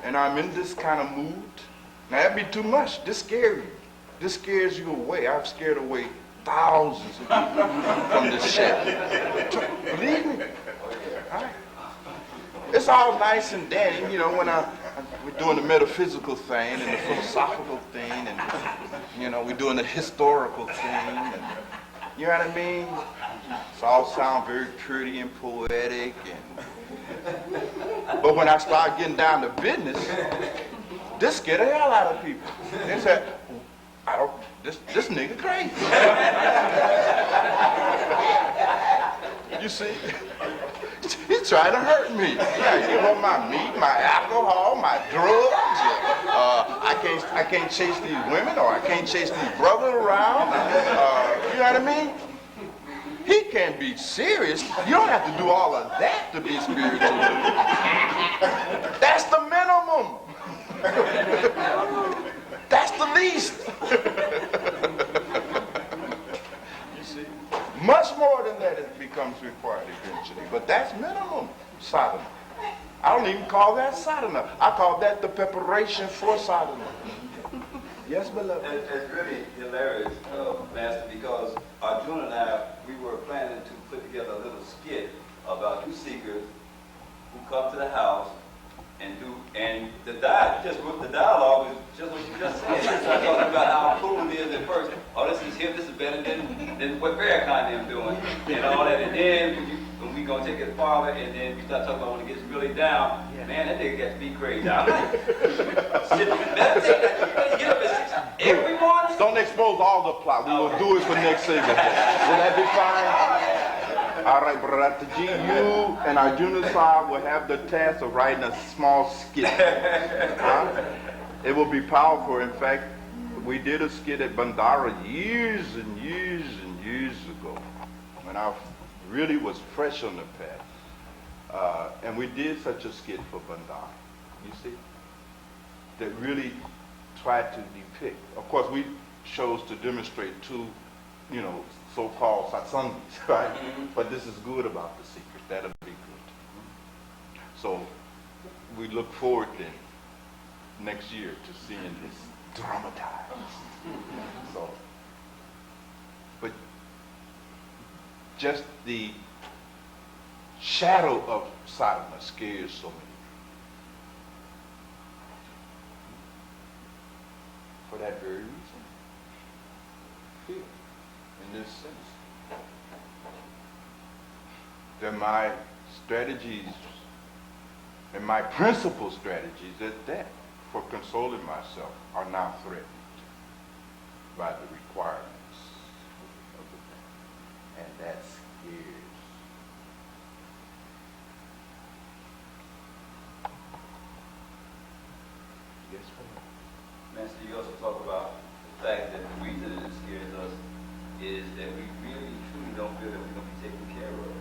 and I'm in this kind of mood, now that'd be too much. This scares you. This scares you away. I've scared away thousands of people from this shed. Believe me. It's all nice and dandy, you know, when we're doing the metaphysical thing and the philosophical thing, and you know, we're doing the historical thing, and you know what I mean? It all sound very pretty and poetic, but when I start getting down to business, this scared the hell out of people. They said, this nigga crazy. You see? He's trying to hurt me. Yeah, you want my meat, my alcohol, my drugs. I can't chase these women, or I can't chase these brothers around. You know what I mean? He can be serious. You don't have to do all of that to be spiritual. That's the minimum. That's the least. You see? Much more than that it becomes required eventually. But that's minimum sadhana. I don't even call that sadhana. I call that the preparation for sadhana. Yes, beloved. It's really hilarious, Master, because Arjuna and I, we were planning to put together a little skit about you seekers who come to the house and the dialogue is just what you just said. You start talking about how cool it is at first. Oh, this is hip, this is better than what Farrakhan them doing, and all that. And then when we gonna take it farther, and then we start talking about when it gets really down, man, that nigga got to be crazy. Meditate, get up at 6 every morning. Don't expose all the plot. We will do it for next season. Will that be fine? All right, Bharataji, you and Arjuna Sahib will have the task of writing a small skit. It will be powerful. In fact, we did a skit at Bandara years and years and years ago when I really was fresh on the path. And we did such a skit for Bandara. you see, that really tried to depict. Of course, we chose to demonstrate two, so-called satsangs, right? But this is good about the secret. That'll be good. So we look forward then next year to seeing this dramatized. So, but just the shadow of sadhana scares so many people. For that very reason. Fear, in this sense. That my strategies and my principal strategies at that for consoling myself are now threatened by the requirements of the thing. And that scares. Yes, ma'am. Master, you also talk about the fact that the reason that it scares us is that we really, truly don't feel that we're going to be taken care of.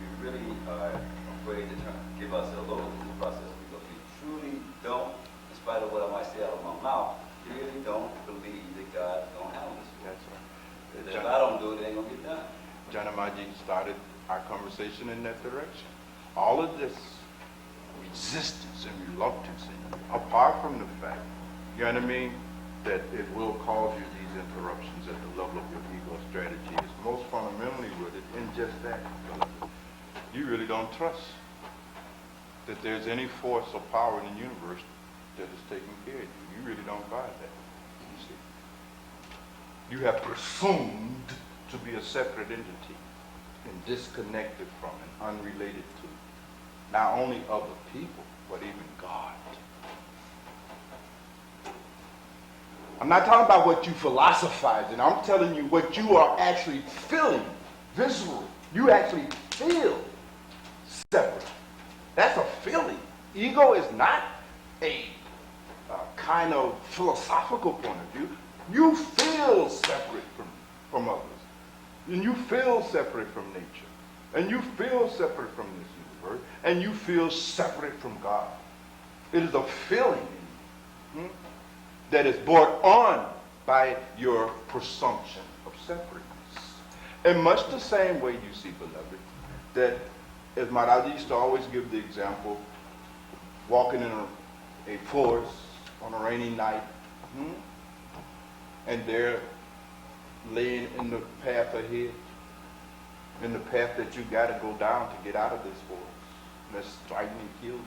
We really are afraid to give ourselves over to the process because we truly don't, in spite of what I might say out of my mouth, really don't believe that God's going to handle this. That's right. That if I don't do it, it ain't going to get done. Janamaji started our conversation in that direction. All of this resistance and reluctance in you, apart from the fact, you know what I mean, that it will cause you these interruptions at the level of your ego strategy, is most fundamentally rooted in just that. You really don't trust that there's any force or power in the universe that is taking care of you. You really don't buy that, you see. You have presumed to be a separate entity and disconnected from and unrelated to not only other people, but even God. I'm not talking about what you philosophize, and I'm telling you what you are actually feeling viscerally. You actually feel separate. That's a feeling. Ego is not a kind of philosophical point of view. You feel separate from others. And you feel separate from nature. And you feel separate from this universe. And you feel separate from God. It is a feeling that is brought on by your presumption of separateness. In much the same way, you see, beloved, that as Maharaji used to always give the example, walking in a forest on a rainy night, and they're laying in the path ahead, in the path that you got to go down to get out of this forest, that's striking and kills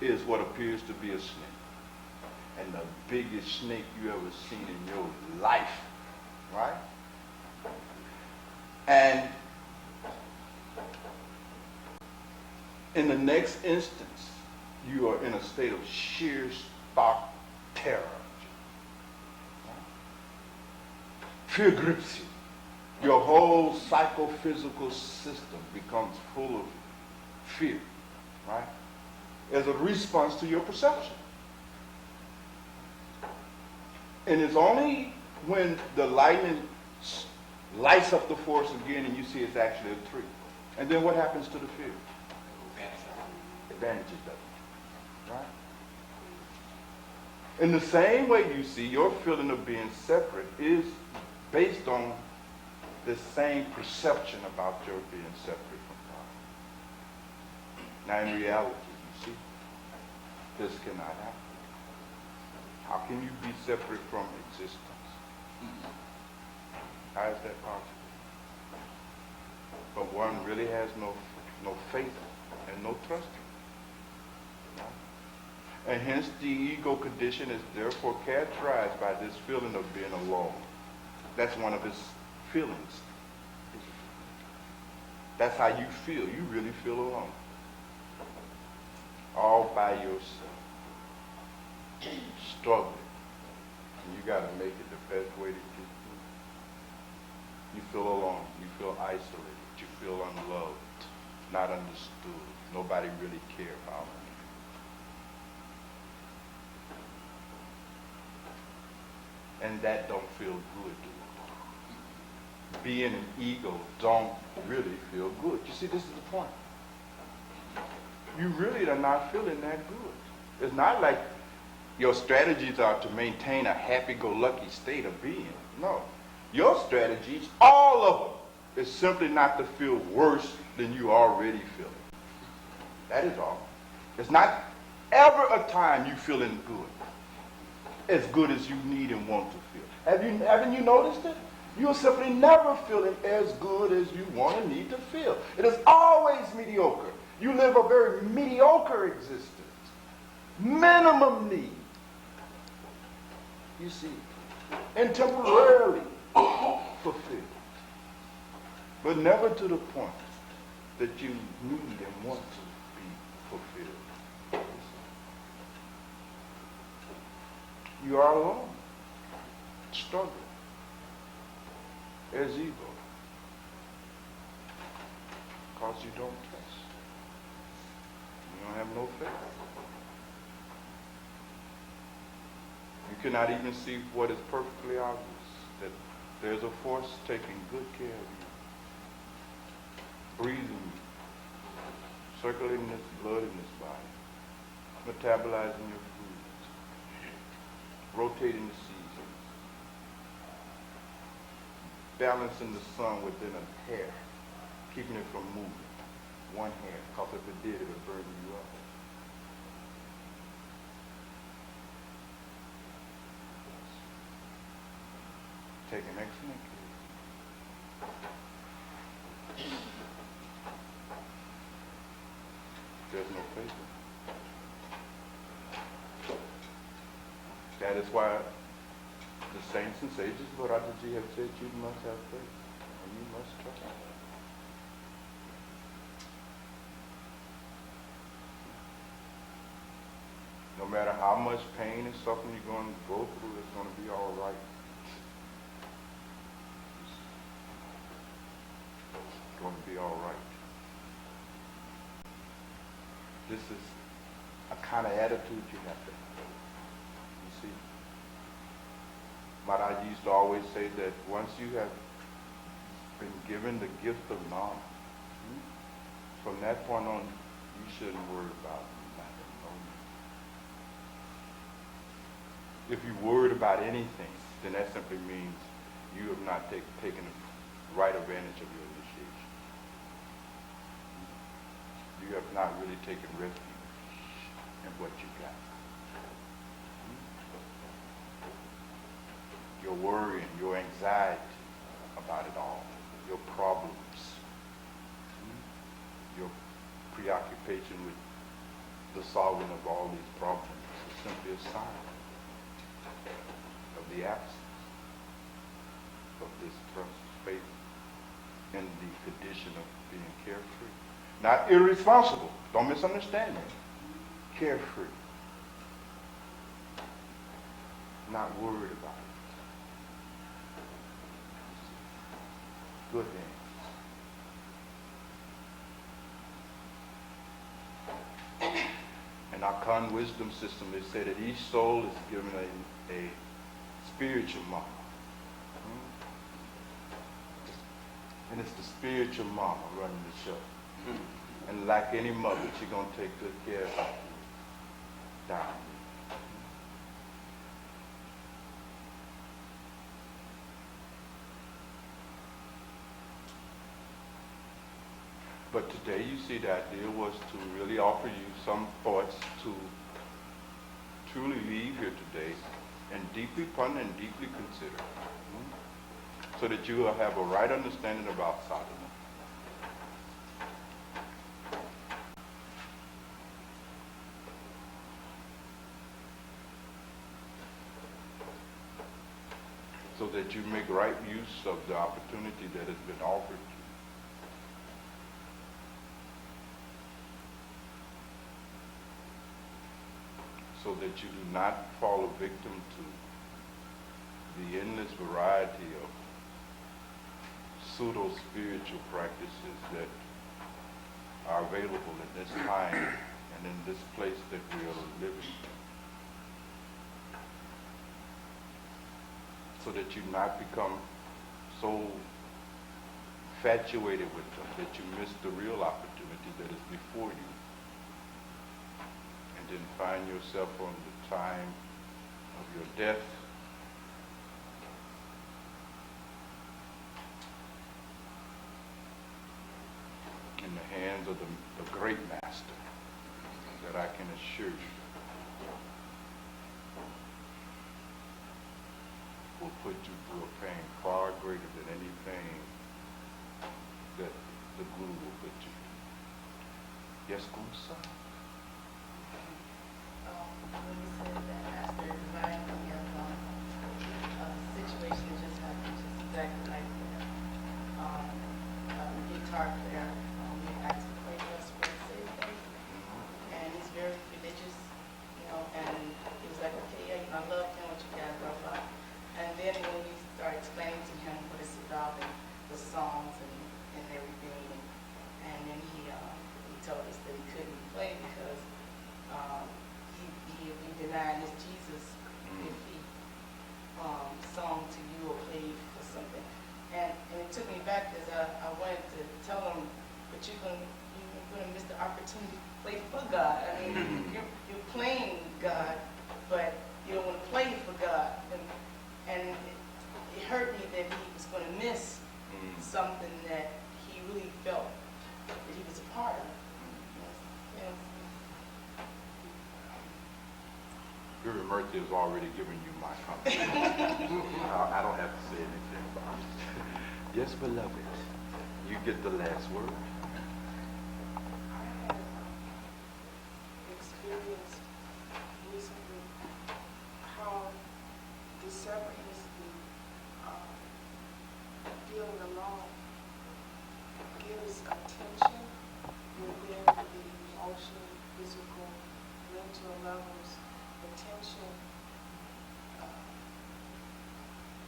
you, is what appears to be a snake. And the biggest snake you ever seen in your life, right? And in the next instance, you are in a state of sheer, stark terror. Fear grips you. Your whole psychophysical system becomes full of fear, right? As a response to your perception. And it's only when the lightning lights up the forest again and you see it's actually a tree. And then what happens to the fear? It vanishes, doesn't it? Right? In the same way, you see, your feeling of being separate is based on the same perception about your being separate from God. Now, in reality, you see, this cannot happen. How can you be separate from existence? How is that possible? But one really has no faith and no trust in it. And hence the ego condition is therefore characterized by this feeling of being alone. That's one of his feelings. That's how you feel. You really feel alone. All by yourself. Struggling. And you got to make it the best way to get through. You feel alone. You feel isolated. You feel unloved. Not understood. Nobody really cares about you. And that don't feel good, do it? Being an ego don't really feel good. You see, this is the point. You really are not feeling that good. It's not like your strategies are to maintain a happy-go-lucky state of being. No. Your strategies, all of them, is simply not to feel worse than you already feeling. That is all. It's not ever a time you feeling good as you need and want to feel. Haven't you noticed it? You're simply never feeling as good as you want and need to feel. It is always mediocre. You live a very mediocre existence. Minimum need. You see, and temporarily fulfilled. But never to the point that you need and want to be fulfilled. You are alone, struggling, as evil, because you don't trust. You don't have no faith. You cannot even see what is perfectly obvious, that there's a force taking good care of you, breathing you, circulating this blood in this body, metabolizing your foods, rotating the seasons, balancing the sun within a hair, keeping it from moving. One hair, because if it did, it would burn you up. Taking excellent care. There's no faith. That is why the saints and sages of Bharataji have said you must have faith and you must trust. No matter how much pain and suffering you're going to go through, it's going to be all right. It's going to be all right. This is a kind of attitude you have to have. You see? Maharaj used to always say that once you have been given the gift of knowledge, from that point on, you shouldn't worry about nothing. No. If you're worried about anything, then that simply means you have not taken the right advantage of your initiation. You have not really taken refuge in what you got. Your worry and your anxiety about it all, your problems, your preoccupation with the solving of all these problems is simply a sign of the absence of this trust, faith, in the condition of being carefree. Not irresponsible. Don't misunderstand me. Carefree. Not worried about it. Good hands. In our Khan wisdom system, they say that each soul is given a spiritual mama. And it's the spiritual mama running the show. And like any mother, she's going to take good care of you down here. But today you see the idea was to really offer you some thoughts to truly leave here today and deeply ponder and deeply consider, so that you will have a right understanding about sadhana. So that you make right use of the opportunity that has been offered to you. So that you do not fall a victim to the endless variety of pseudo-spiritual practices that are available in this time and in this place that we are living. So that you not become so infatuated with them that you miss the real opportunity that is before you. And then find yourself on the time of your death, in the hands of the great master, that I can assure you will put you through a pain far greater than any pain that the guru will put you through. Yes, Gusa? When you said that after reminding me of a situation that just happened, just exactly like that. Guitar player, we asked to play for us for the same thing, and he's very religious, and he was like, okay, yeah, I love doing what you guys, blah, blah. And then when we started explaining to him what it's about and the songs and everything, and then he told us that he couldn't play because he would be denying his Jesus if he sung to you or played for something. And it took me back because I wanted to tell him, but you're going to miss the opportunity to play for God. I mean, you're playing God, but you don't want to play for God. And it hurt me that he was going to miss something that he really felt that he was a part of. Guru Murthy has already given you my compliment. I don't have to say anything about it. Yes, beloved, you get the last word. I have experienced recently how deceptively feeling alone gives attention within the emotional, physical, mental levels, attention,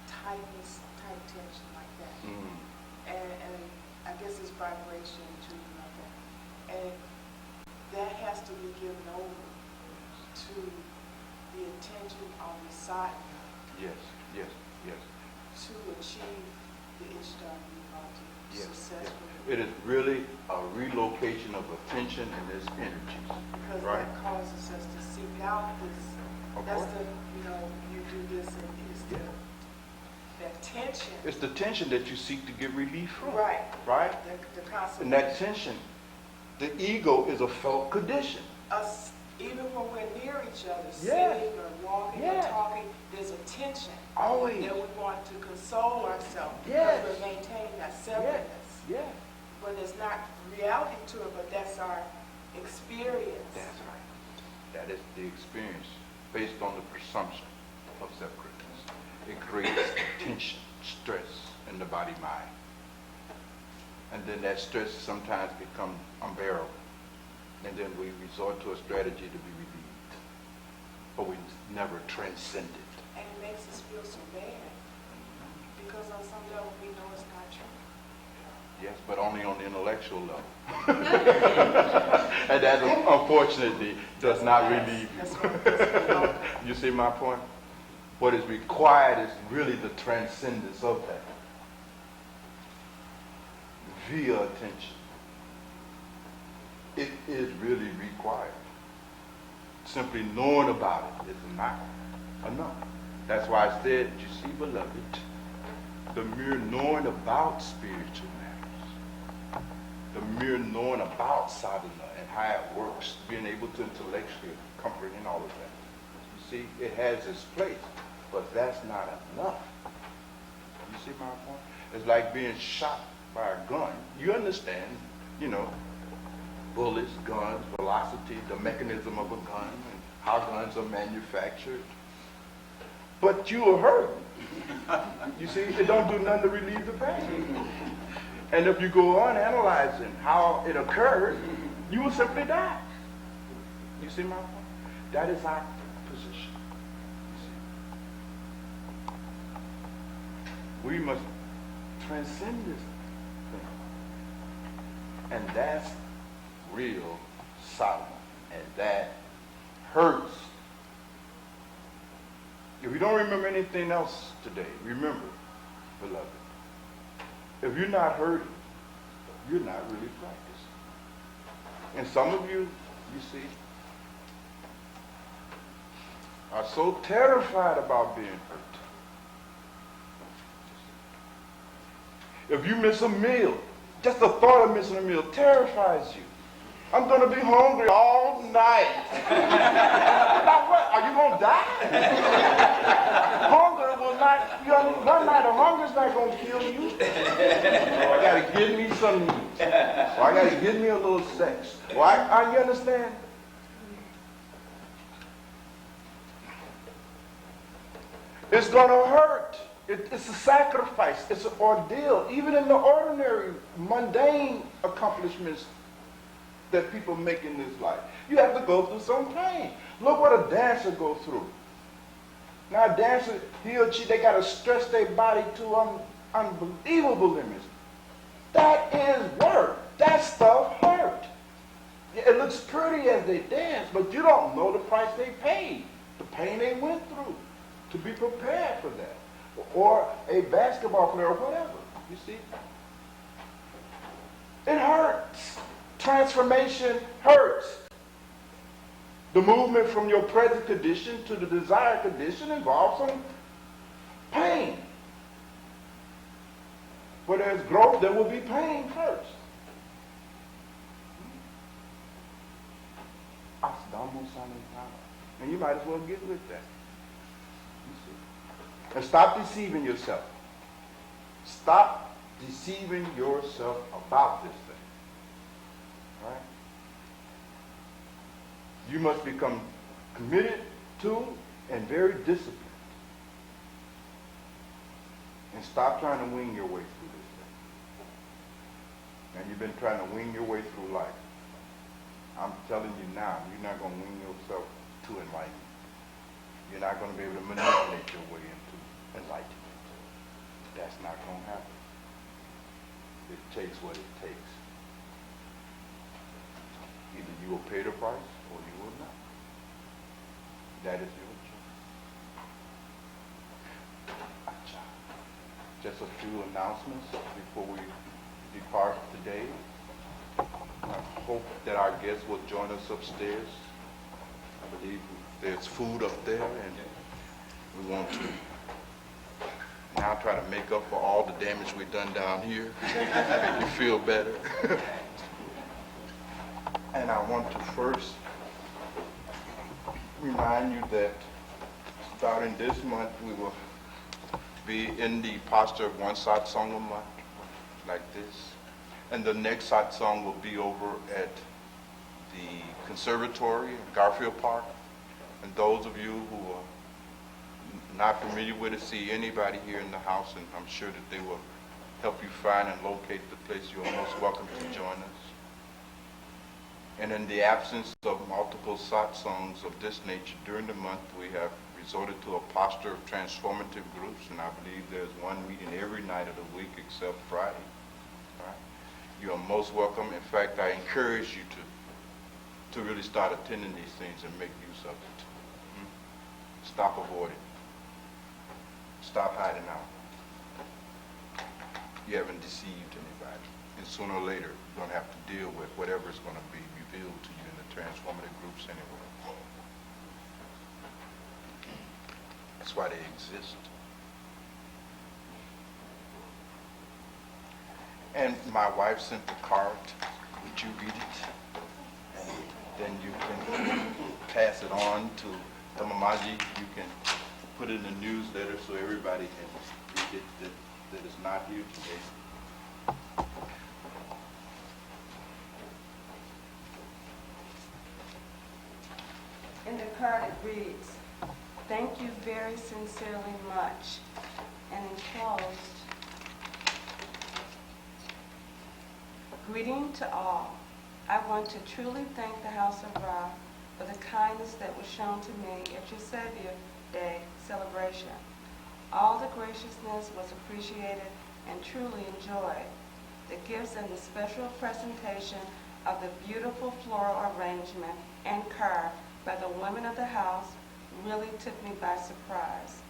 tightness, tight tension like that. And I guess it's vibration too, like that. And that has to be given over to the attention on the side Yes, yes, yes. to achieve the Ishtar Yes, successfully. yes. It is really a relocation of attention and its energies. Because Right. that causes us to seek out this. Of That's course. the, you do this and it's Yeah. that tension. It's the tension that you seek to get relief from. Right. Right? The concept. And that tension, the ego is a felt condition. Us, even when we're near each other, Yes. sitting or walking Yes. or talking, there's a tension. Always. That we want to console ourselves. Yes. Because we're maintaining that separateness. Yes. But it's not reality to it, but that's our experience. That's right. That is the experience based on the presumption of separateness. It creates tension, stress in the body-mind. And then that stress sometimes becomes unbearable. And then we resort to a strategy to be relieved. But we never transcend it. And it makes us feel so bad. Because on some level we know it's not true. Yes, but only on the intellectual level. And that unfortunately does not relieve That's you. right. You see my point? What is required is really the transcendence of that via attention. It is really required. Simply knowing about it is not enough. That's why I said, you see, beloved, the mere knowing about spiritual matters, the mere knowing about sadhana and how it works, being able to intellectually comprehend all of that. You see, it has its place, but that's not enough. You see my point? It's like being shot by a gun. You understand, bullets, guns, velocity, the mechanism of a gun, and how guns are manufactured. But you are hurt. You see, it don't do nothing to relieve the pain. And if you go on analyzing how it occurred, you will simply die. You see my point? That is our position. You see? We must transcend this thing. And that's real sadhana. And that hurts. If you don't remember anything else today, remember, beloved, if you're not hurting, you're not really practicing. And some of you, you see, are so terrified about being hurt. If you miss a meal, just the thought of missing a meal terrifies you. I'm going to be hungry all night. Now what? Are you going to die? Hunger will not, one night of hunger is not going to kill you. So I got to give me some meat. Or I got to give me a little sex. Or you understand? It's going to hurt. It's a sacrifice. It's an ordeal. Even in the ordinary, mundane accomplishments that people make in this life, you have to go through some pain. Look what a dancer goes through. Now a dancer, he or she, they got to stretch their body to unbelievable limits. That is work. That stuff hurt. It looks pretty as they dance, but you don't know the price they paid, the pain they went through to be prepared for that. Or a basketball player or whatever, you see. It hurts. Transformation hurts. The movement from your present condition to the desired condition involves some pain. Where there's growth, there will be pain first. And you might as well get with that. You see. And stop deceiving yourself. Stop deceiving yourself about this thing. Right? You must become committed to and very disciplined. And stop trying to wing your way through this thing. And you've been trying to wing your way through life. I'm telling you now, you're not going to wing yourself to enlightenment. You're not going to be able to manipulate your way into enlightenment. That's not going to happen. It takes what it takes. Either you will pay the price or you will not. That is your choice. Just a few announcements before we depart today. I hope that our guests will join us upstairs. I believe there's food up there, and we want to now try to make up for all the damage we've done down here. Make you feel better. And I want to first remind you that starting this month, we will be in the posture of one satsang a month, like this. And the next satsang will be over at the conservatory in Garfield Park. And those of you who are not familiar with it, see anybody here in the house, and I'm sure that they will help you find and locate the place. You're most welcome to join us. And in the absence of multiple satsangs of this nature during the month, we have resorted to a posture of transformative groups, and I believe there's one meeting every night of the week except Friday. Right? You are most welcome. In fact, I encourage you to really start attending these things and make use of it. Stop avoiding. Stop hiding out. You haven't deceived anybody. And sooner or later, you're going to have to deal with whatever is going to be revealed to you in the transformative groups anyway. That's why they exist. And my wife sent the card. Would you read it? And then you can pass it on to Tamamaji. You can put it in the newsletter so everybody can read it that is not here today. In the card it reads, "Thank you very sincerely much," and enclosed, "Greeting to all. I want to truly thank the House of Ra for the kindness that was shown to me at your Savior Day celebration. All the graciousness was appreciated and truly enjoyed. The gifts and the special presentation of the beautiful floral arrangement and card by the women of the house really took me by surprise.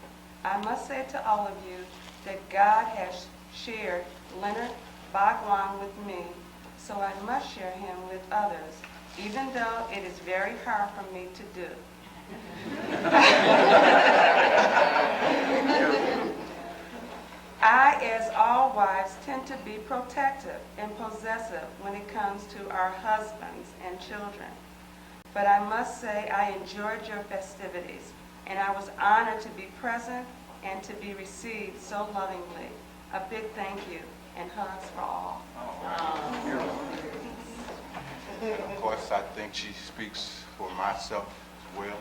I must say to all of you that God has shared Leonard Bhagwan with me, so I must share him with others, even though it is very hard for me to do. I, as all wives, tend to be protective and possessive when it comes to our husbands and children. But I must say I enjoyed your festivities, and I was honored to be present and to be received so lovingly. A big thank you, and hugs for all. Of course, I think she speaks for myself as well.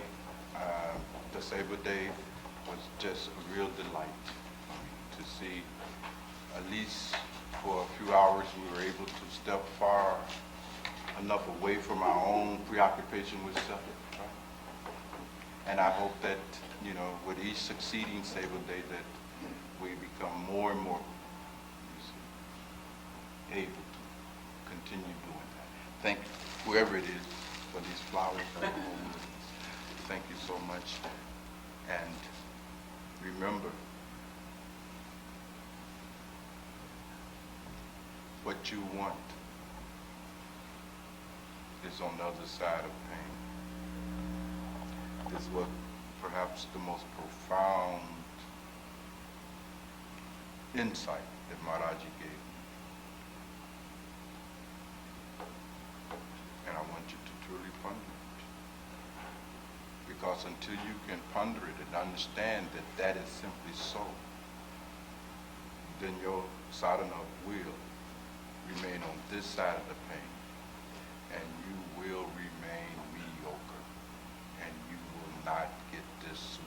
The Sabbath Day was just a real delight to see, at least for a few hours, we were able to step far enough away from our own preoccupation with self. Right? And I hope that, you know, with each succeeding Sabbath Day that we become more and more able to continue doing that. Thank whoever it is for these flowers. Thank you so much. And remember, what you want is on the other side of pain. This is what perhaps the most profound insight that Maharaji gave me. And I want you to truly ponder it. Because until you can ponder it and understand that that is simply so, then your sadhana will remain on this side of the pain, and you will remain mediocre, and you will not get this